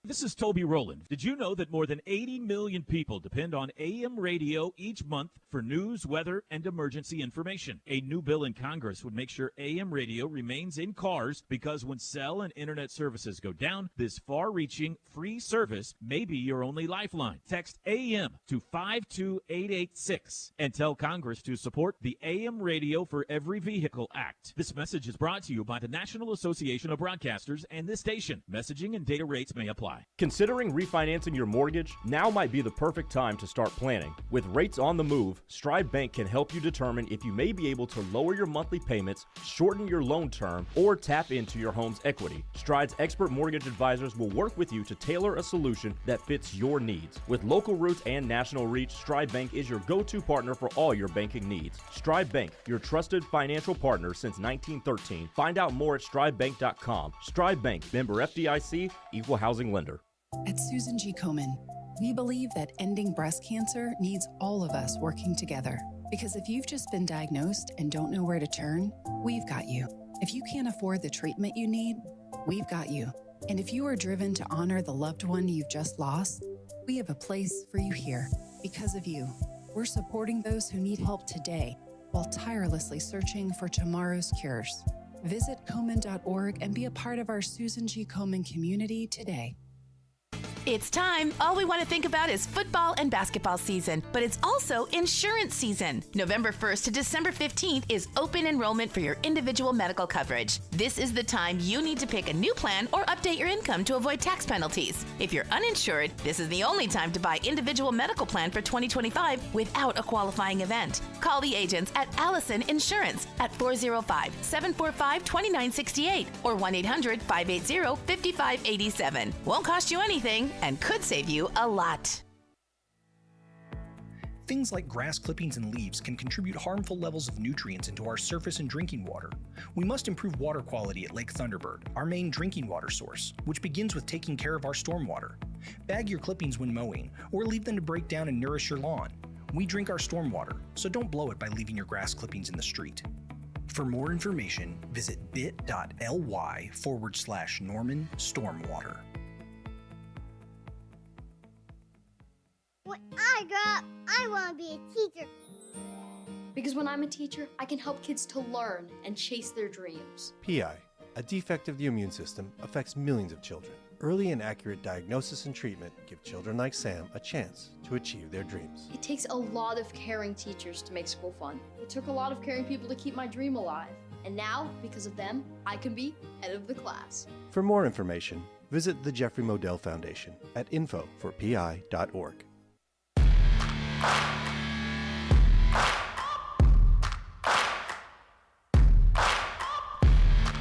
This is Toby Rowland. Did you know that more than 80 million people depend on AM radio each month for news, weather, and emergency information? A new bill in Congress would make sure AM radio remains in cars because when cell and internet services go down, this far-reaching free service may be your only lifeline. Text AM to 52886 and tell Congress to support the AM Radio for Every Vehicle Act. This message is brought to you by the National Association of Broadcasters and this station. Messaging and data rates may apply. Considering refinancing your mortgage? Now might be the perfect time to start planning. With rates on the move, Stride Bank can help you determine if you may be able to lower your monthly payments, shorten your loan term, or tap into your home's equity. Stride's expert mortgage advisors will work with you to tailor a solution that fits your needs. With local roots and national reach, Stride Bank is your go-to partner for all your banking needs. Stride Bank, your trusted financial partner since 1913. Find out more at stridebank.com. Stride Bank, member FDIC, equal housing lender. At Susan G. Komen, we believe that ending breast cancer needs all of us working together. Because if you've just been diagnosed and don't know where to turn, we've got you. If you can't afford the treatment you need, we've got you. And if you are driven to honor the loved one you've just lost, we have a place for you here. Because of you, we're supporting those who need help today while tirelessly searching for tomorrow's cures. Visit Komen.org and be a part of our Susan G. Komen community today. It's time. All we want to think about is football and basketball season, but it's also insurance season. November 1st to December 15th is open enrollment for your individual medical coverage. This is the time you need to pick a new plan or update your income to avoid tax penalties. If you're uninsured, this is the only time to buy individual medical plan for 2025 without a qualifying event. Call the agents at Allison Insurance at 405-745-2968 or 1-800-580-5587. Won't cost you anything and could save you a lot. Things like grass clippings and leaves can contribute harmful levels of nutrients into our surface and drinking water. We must improve water quality at Lake Thunderbird, our main drinking water source, which begins with taking care of our stormwater. Bag your clippings when mowing, or leave them to break down and nourish your lawn. We drink our stormwater, so don't blow it by leaving your grass clippings in the street. For more information, visit bit.ly/Norman Stormwater. When I grow up, I want to be a teacher. Because when I'm a teacher, I can help kids to learn and chase their dreams. PI, a defect of the immune system, affects millions of children. Early and accurate diagnosis and treatment give children like Sam a chance to achieve their dreams. It takes a lot of caring teachers to make school fun. It took a lot of caring people to keep my dream alive. And now, because of them, I can be head of the class. For more information, visit the Jeffrey Modell Foundation at info4pi.org.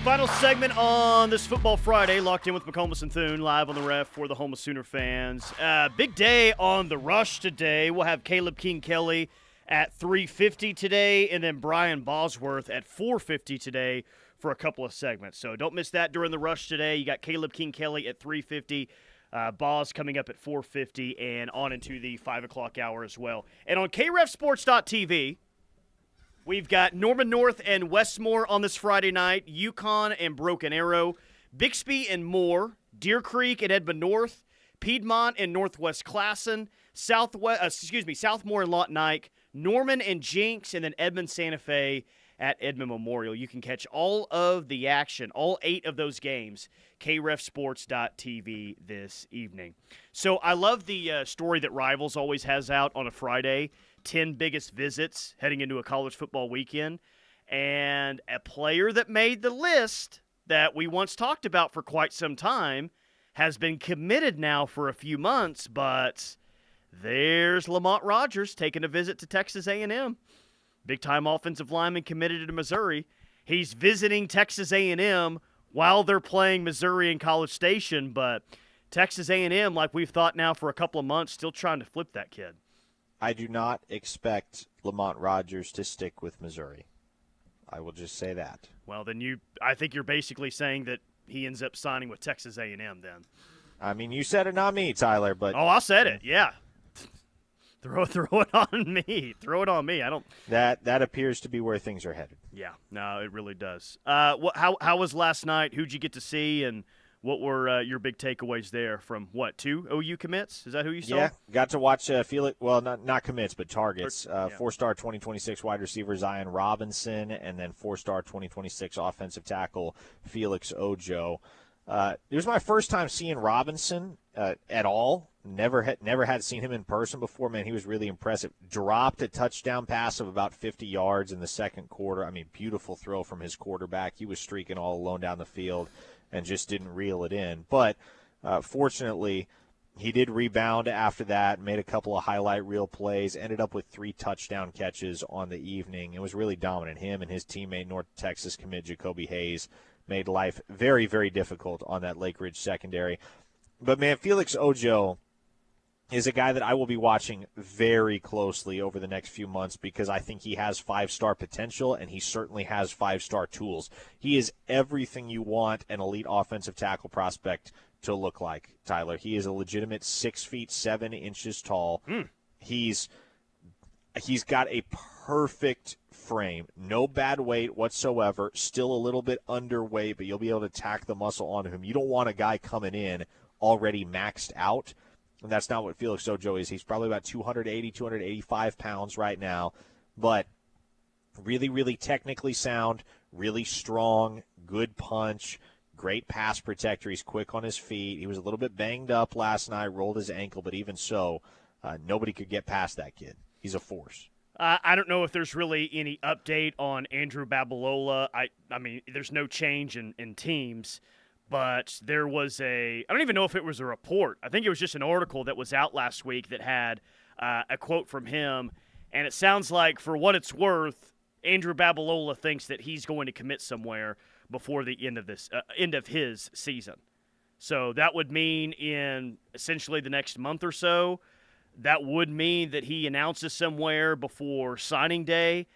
Final segment on this Football Friday, locked in with McComas and Thune, live on the ref for the home of Sooner fans. Big day on the Rush today. We'll have Caleb King-Kelly at 3:50 today, and then Brian Bosworth at 4:50 today for a couple of segments. So don't miss that during the Rush today. You got Caleb King-Kelly at 3:50, Boz coming up at 4:50, and on into the 5 o'clock hour as well. And on krefsports.tv, we've got Norman North and Westmore on this Friday night, Yukon and Broken Arrow, Bixby and Moore, Deer Creek and Edmond North, Piedmont and Northwest Classen, Southmore and Lawton Ike, Norman and Jinx, and then Edmond Santa Fe at Edmond Memorial. You can catch all of the action, all 8 of those games, krefsports.tv this evening. So I love the story that Rivals always has out on a Friday, 10 biggest visits heading into a college football weekend. And a player that made the list that we once talked about for quite some time has been committed now for a few months, but there's Lamont Rogers taking a visit to Texas A&M. Big-time offensive lineman committed to Missouri. He's visiting Texas A&M while they're playing Missouri in College Station, but Texas A&M, like we've thought now for a couple of months, still trying to flip that kid. I do not expect Lamont Rogers to stick with Missouri. I will just say that. Well, then I think you're basically saying that he ends up signing with Texas A&M then. I mean, you said it, not me, Tyler. But I said it. Yeah. Throw it on me. Throw it on me. I don't. That appears to be where things are headed. Yeah. No, it really does. How was last night? Who'd you get to see, and what were your big takeaways there from 2 OU commits? Is that who you saw? Yeah, got to watch Felix. Well, not commits, but targets. 4-star 2026 wide receiver Zion Robinson, and then 4-star 2026 offensive tackle Felix Ojo. It was my first time seeing Robinson at all. Never had seen him in person before. Man, he was really impressive. Dropped a touchdown pass of about 50 yards in the second quarter. I mean, beautiful throw from his quarterback. He was streaking all alone down the field and just didn't reel it in. But fortunately, he did rebound after that, made a couple of highlight reel plays, ended up with 3 touchdown catches on the evening. It was really dominant. Him and his teammate, North Texas commit Jacoby Hayes, made life very, very difficult on that Lake Ridge secondary. But, man, Felix Ojo is a guy that I will be watching very closely over the next few months because I think he has 5-star potential, and he certainly has 5-star tools. He is everything you want an elite offensive tackle prospect to look like, Tyler. He is a legitimate 6 feet 7 inches tall. He's got a perfect frame, no bad weight whatsoever, still a little bit underweight, but you'll be able to tack the muscle onto him. You don't want a guy coming in already maxed out, and that's not what Felix Ojo is. He's probably about 280, 285 pounds right now, but really, really technically sound, really strong, good punch, great pass protector. He's quick on his feet. He was a little bit banged up last night, rolled his ankle, but even so, nobody could get past that kid. He's a force. I don't know if there's really any update on Andrew Babalola. I mean, there's no change in teams, but there was I don't even know if it was a report. I think it was just an article that was out last week that had a quote from him, and it sounds like, for what it's worth, Andrew Babalola thinks that he's going to commit somewhere before the end of his season. So that would mean in essentially the next month or so. That would mean that he announces somewhere before signing day.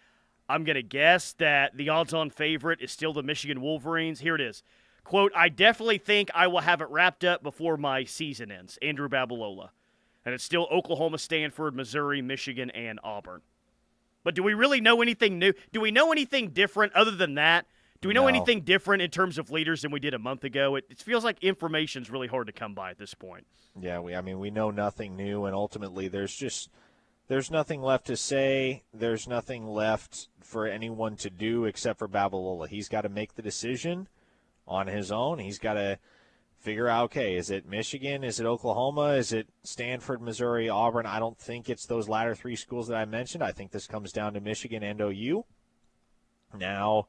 I'm going to guess that the odds-on favorite is still the Michigan Wolverines. Here it is. Quote, "I definitely think I will have it wrapped up before my season ends." Andrew Babalola. And it's still Oklahoma, Stanford, Missouri, Michigan, and Auburn. But do we really know anything new? Do we know anything different other than that? Do we know anything different in terms of leaders than we did a month ago? It feels like information's really hard to come by at this point. Yeah, we know nothing new, and ultimately there's nothing left to say. There's nothing left for anyone to do except for Babalola. He's got to make the decision on his own. He's got to figure out, okay, is it Michigan? Is it Oklahoma? Is it Stanford, Missouri, Auburn? I don't think it's those latter 3 schools that I mentioned. I think this comes down to Michigan and OU. Now,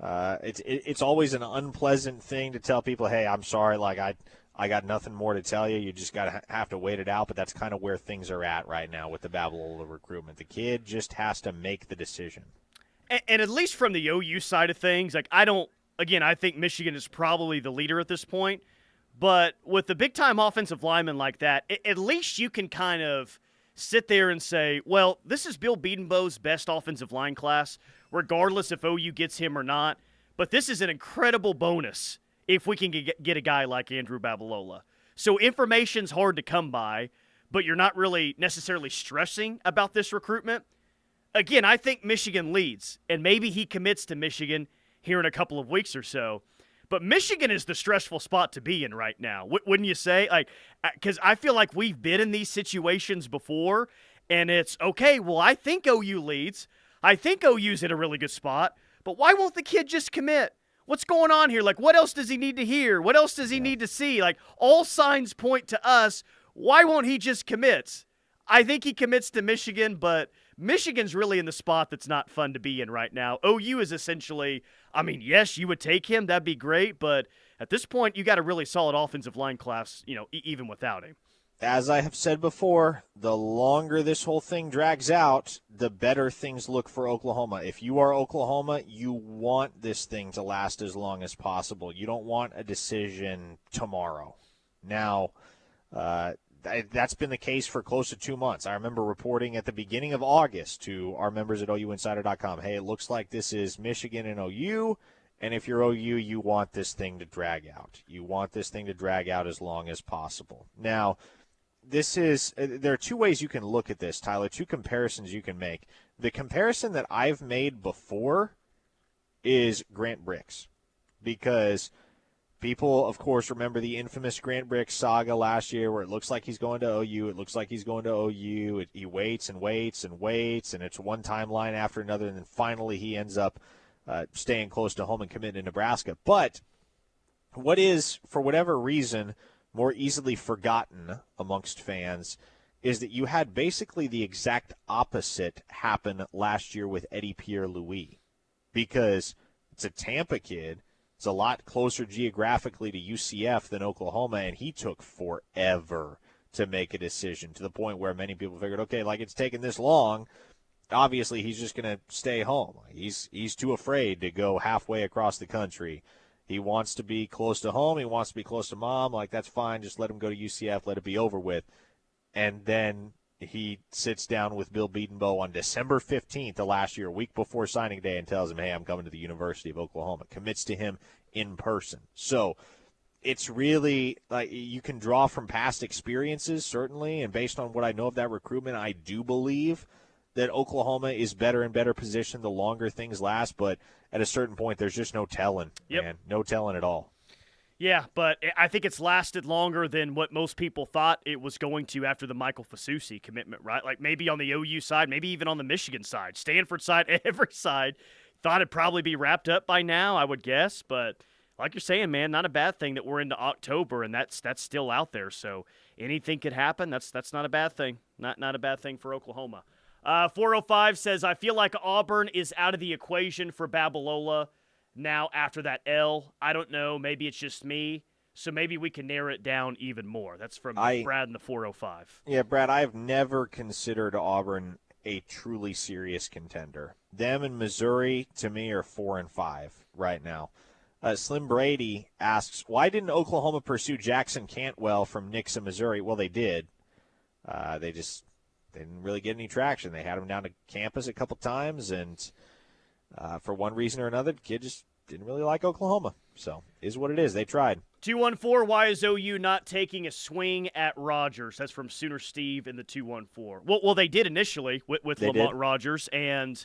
It's always an unpleasant thing to tell people, hey, I'm sorry, like I got nothing more to tell you. You just got to have to wait it out. But that's kind of where things are at right now with the Babalola recruitment. The kid just has to make the decision. And at least from the OU side of things, like I think Michigan is probably the leader at this point. But with the big-time offensive lineman like that, at least you can kind of sit there and say, well, this is Bill Bedenbaugh's best offensive line class, regardless if OU gets him or not. But this is an incredible bonus if we can get a guy like Andrew Babalola. So information's hard to come by, but you're not really necessarily stressing about this recruitment. Again, I think Michigan leads, and maybe he commits to Michigan here in a couple of weeks or so. But Michigan is the stressful spot to be in right now, wouldn't you say? Like, because I feel like we've been in these situations before, and it's, okay, well, I think OU leads. I think OU's in a really good spot, but why won't the kid just commit? What's going on here? Like, what else does he need to hear? What else does he need to see? Like, all signs point to us. Why won't he just commit? I think he commits to Michigan, but Michigan's really in the spot that's not fun to be in right now. OU is essentially, I mean, yes, you would take him. That'd be great. But at this point, you got a really solid offensive line class, even without him. As I have said before, the longer this whole thing drags out, the better things look for Oklahoma. If you are Oklahoma, you want this thing to last as long as possible. You don't want a decision tomorrow. Now, that's been the case for close to 2 months. I remember reporting at the beginning of August to our members at OUinsider.com, hey, it looks like this is Michigan and OU, and if you're OU, you want this thing to drag out. You want this thing to drag out as long as possible. Now, there are two ways you can look at this, Tyler, two comparisons you can make. The comparison that I've made before is Grant Bricks, because people, of course, remember the infamous Grant Bricks saga last year where it looks like he's going to OU, it looks like he's going to OU, he waits and waits and waits, and it's one timeline after another, and then finally he ends up staying close to home and committing to Nebraska. But what is, for whatever reason, more easily forgotten amongst fans is that you had basically the exact opposite happen last year with Eddie Pierre-Louis, because it's a Tampa kid. It's a lot closer geographically to UCF than Oklahoma, and he took forever to make a decision, to the point where many people figured, okay, like it's taken this long, obviously he's just going to stay home. He's too afraid to go halfway across the country. He wants to be close to home. He wants to be close to mom. Like, that's fine. Just let him go to UCF. Let it be over with. And then he sits down with Bill Bedenbaugh on December 15th of last year, a week before signing day, and tells him, hey, I'm coming to the University of Oklahoma. Commits to him in person. So it's really, like, you can draw from past experiences, certainly, and based on what I know of that recruitment, I do believe that Oklahoma is better and better positioned the longer things last, but at a certain point, there's just no telling, man. No telling at all. Yeah, but I think it's lasted longer than what most people thought it was going to after the Michael Fasusi commitment, right? Like maybe on the OU side, maybe even on the Michigan side, Stanford side, every side thought it'd probably be wrapped up by now, I would guess. But like you're saying, man, not a bad thing that we're into October and that's still out there. So anything could happen. That's not a bad thing. Not a bad thing for Oklahoma. 405 says, I feel like Auburn is out of the equation for Babalola now after that L. I don't know. Maybe it's just me. So maybe we can narrow it down even more. That's from Brad in the 405. Yeah, Brad, I've never considered Auburn a truly serious contender. Them and Missouri, to me, are 4 and 5 right now. Slim Brady asks, why didn't Oklahoma pursue Jackson Cantwell from Nixa, Missouri? Well, they did. They didn't really get any traction. They had him down to campus a couple times, and for one reason or another, the kid just didn't really like Oklahoma. So, is what it is. They tried. 214, why is OU not taking a swing at Rogers? That's from Sooner Steve in the 214. Well, they did initially with Lamont Rogers, and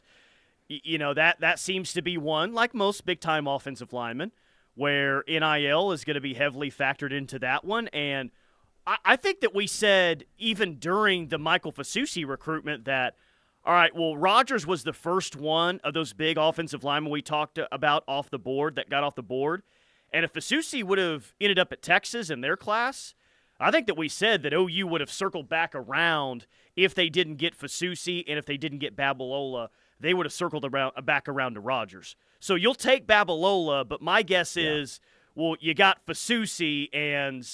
you know that seems to be one, like most big-time offensive linemen, where NIL is going to be heavily factored into that one. And I think that we said even during the Michael Fasusi recruitment that, all right, well, Rogers was the first one of those big offensive linemen we talked about off the board that got off the board. And if Fasusi would have ended up at Texas in their class, I think that we said that OU would have circled back around if they didn't get Fasusi and if they didn't get Babalola they would have circled back around to Rogers. So you'll take Babalola, but my guess is, well, you got Fasusi, and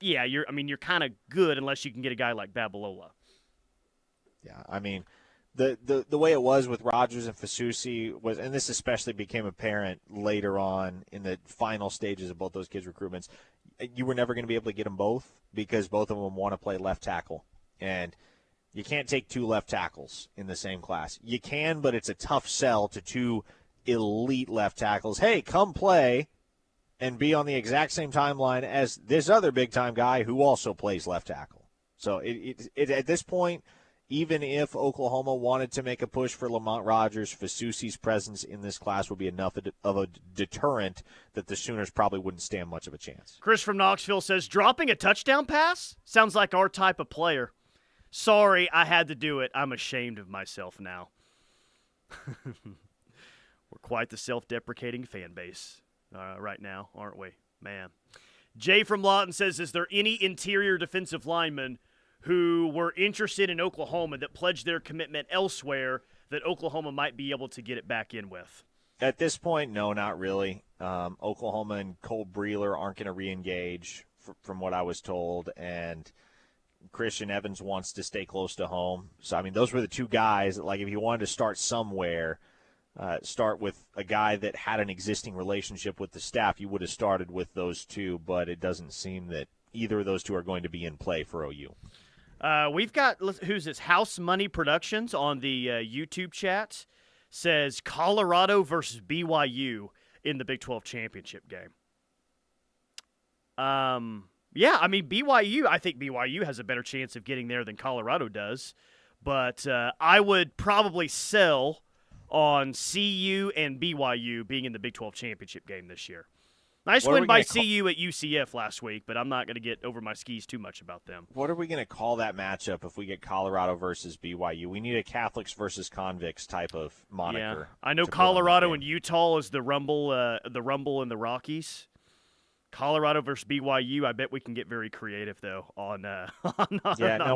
yeah, you're kind of good unless you can get a guy like Babalola. Yeah, I mean, the way it was with Rogers and Fasusi was, and this especially became apparent later on in the final stages of both those kids' recruitments, you were never going to be able to get them both because both of them want to play left tackle. And you can't take 2 left tackles in the same class. You can, but it's a tough sell to 2 elite left tackles. Hey, come play and be on the exact same timeline as this other big-time guy who also plays left tackle. So it at this point, even if Oklahoma wanted to make a push for Lamont Rogers, Fasusi's presence in this class would be enough of a deterrent that the Sooners probably wouldn't stand much of a chance. Chris from Knoxville says, dropping a touchdown pass? Sounds like our type of player. Sorry, I had to do it. I'm ashamed of myself now. We're quite the self-deprecating fan base right now, aren't we? Man. Jay from Lawton says, is there any interior defensive linemen who were interested in Oklahoma that pledged their commitment elsewhere that Oklahoma might be able to get it back in with? At this point, no, not really. Oklahoma and Cole Breeler aren't going to re-engage, from what I was told, and Christian Evans wants to stay close to home. So, I mean, those were the 2 guys that, like, if you wanted to start somewhere, start with a guy that had an existing relationship with the staff, you would have started with those 2, but it doesn't seem that either of those 2 are going to be in play for OU. We've got, who's this, House Money Productions on the YouTube chat says Colorado versus BYU in the Big 12 championship game. Yeah, I mean, I think BYU has a better chance of getting there than Colorado does, but I would probably sell on CU and BYU being in the Big 12 championship game this year. Nice win by CU at UCF last week, but I'm not going to get over my skis too much about them. What are we going to call that matchup if we get Colorado versus BYU? We need a Catholics versus convicts type of moniker. Yeah. I know Colorado and Utah is the Rumble and the Rockies. Colorado versus BYU, I bet we can get very creative, though, on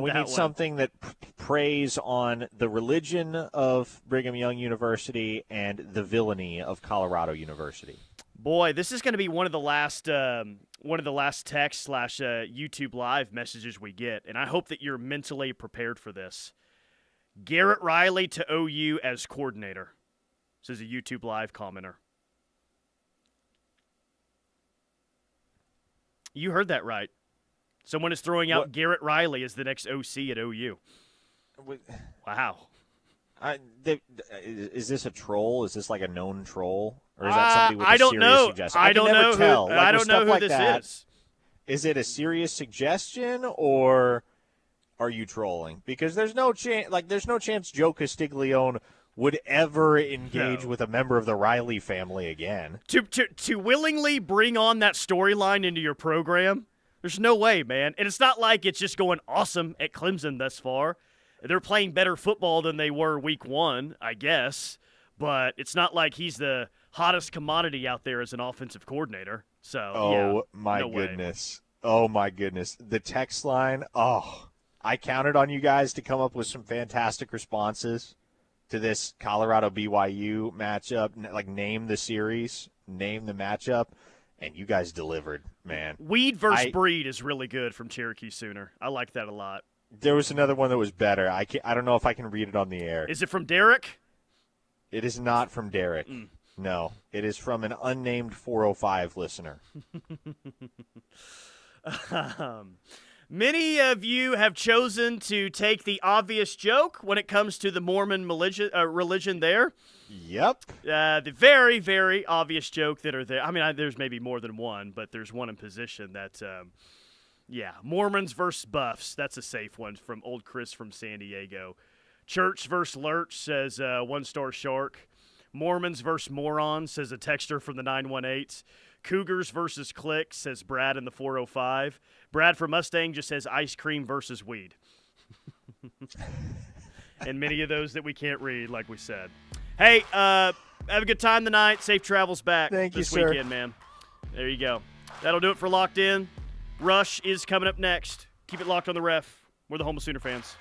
we need something that preys on the religion of Brigham Young University and the villainy of Colorado University. Boy, this is going to be one of the last text / YouTube Live messages we get, and I hope that you're mentally prepared for this. Garrett Riley to OU as coordinator, says a YouTube Live commenter. You heard that right. Someone is throwing out Garrett Riley as the next OC at OU. Wow. Is this a troll? Is this like a known troll? Or is that somebody with a serious suggestion? I don't know. Tell. I don't know who this is. Is it a serious suggestion, or are you trolling? Because there's no chance Joe Castiglione would ever engage with a member of the Riley family again. To willingly bring on that storyline into your program, there's no way, man. And it's not like it's just going awesome at Clemson thus far. They're playing better football than they were week 1, I guess. But it's not like he's the hottest commodity out there as an offensive coordinator. So, my goodness. Oh, my goodness. The text line, I counted on you guys to come up with some fantastic responses to this Colorado BYU matchup, like name the series, name the matchup, and you guys delivered, man. Weed versus Breed is really good from Cherokee Sooner. I like that a lot. There was another one that was better. I don't know if I can read it on the air. Is it from Derek? It is not from Derek. No, it is from an unnamed 405 listener. Many of you have chosen to take the obvious joke when it comes to the Mormon religion there. Yep. The very, very obvious joke that are there. I mean, there's maybe more than one, but there's one in position that, Mormons versus Buffs. That's a safe one from old Chris from San Diego. Church versus Lurch, says One Star Shark. Mormons versus Morons, says a texter from the 918. Cougars versus Click, says Brad in the 405. Brad from Mustang just says ice cream versus weed. And many of those that we can't read, like we said. Hey, have a good time tonight. Safe travels back this weekend, man. There you go. That'll do it for Locked In. Rush is coming up next. Keep it locked on the Ref. We're the home of Sooner fans.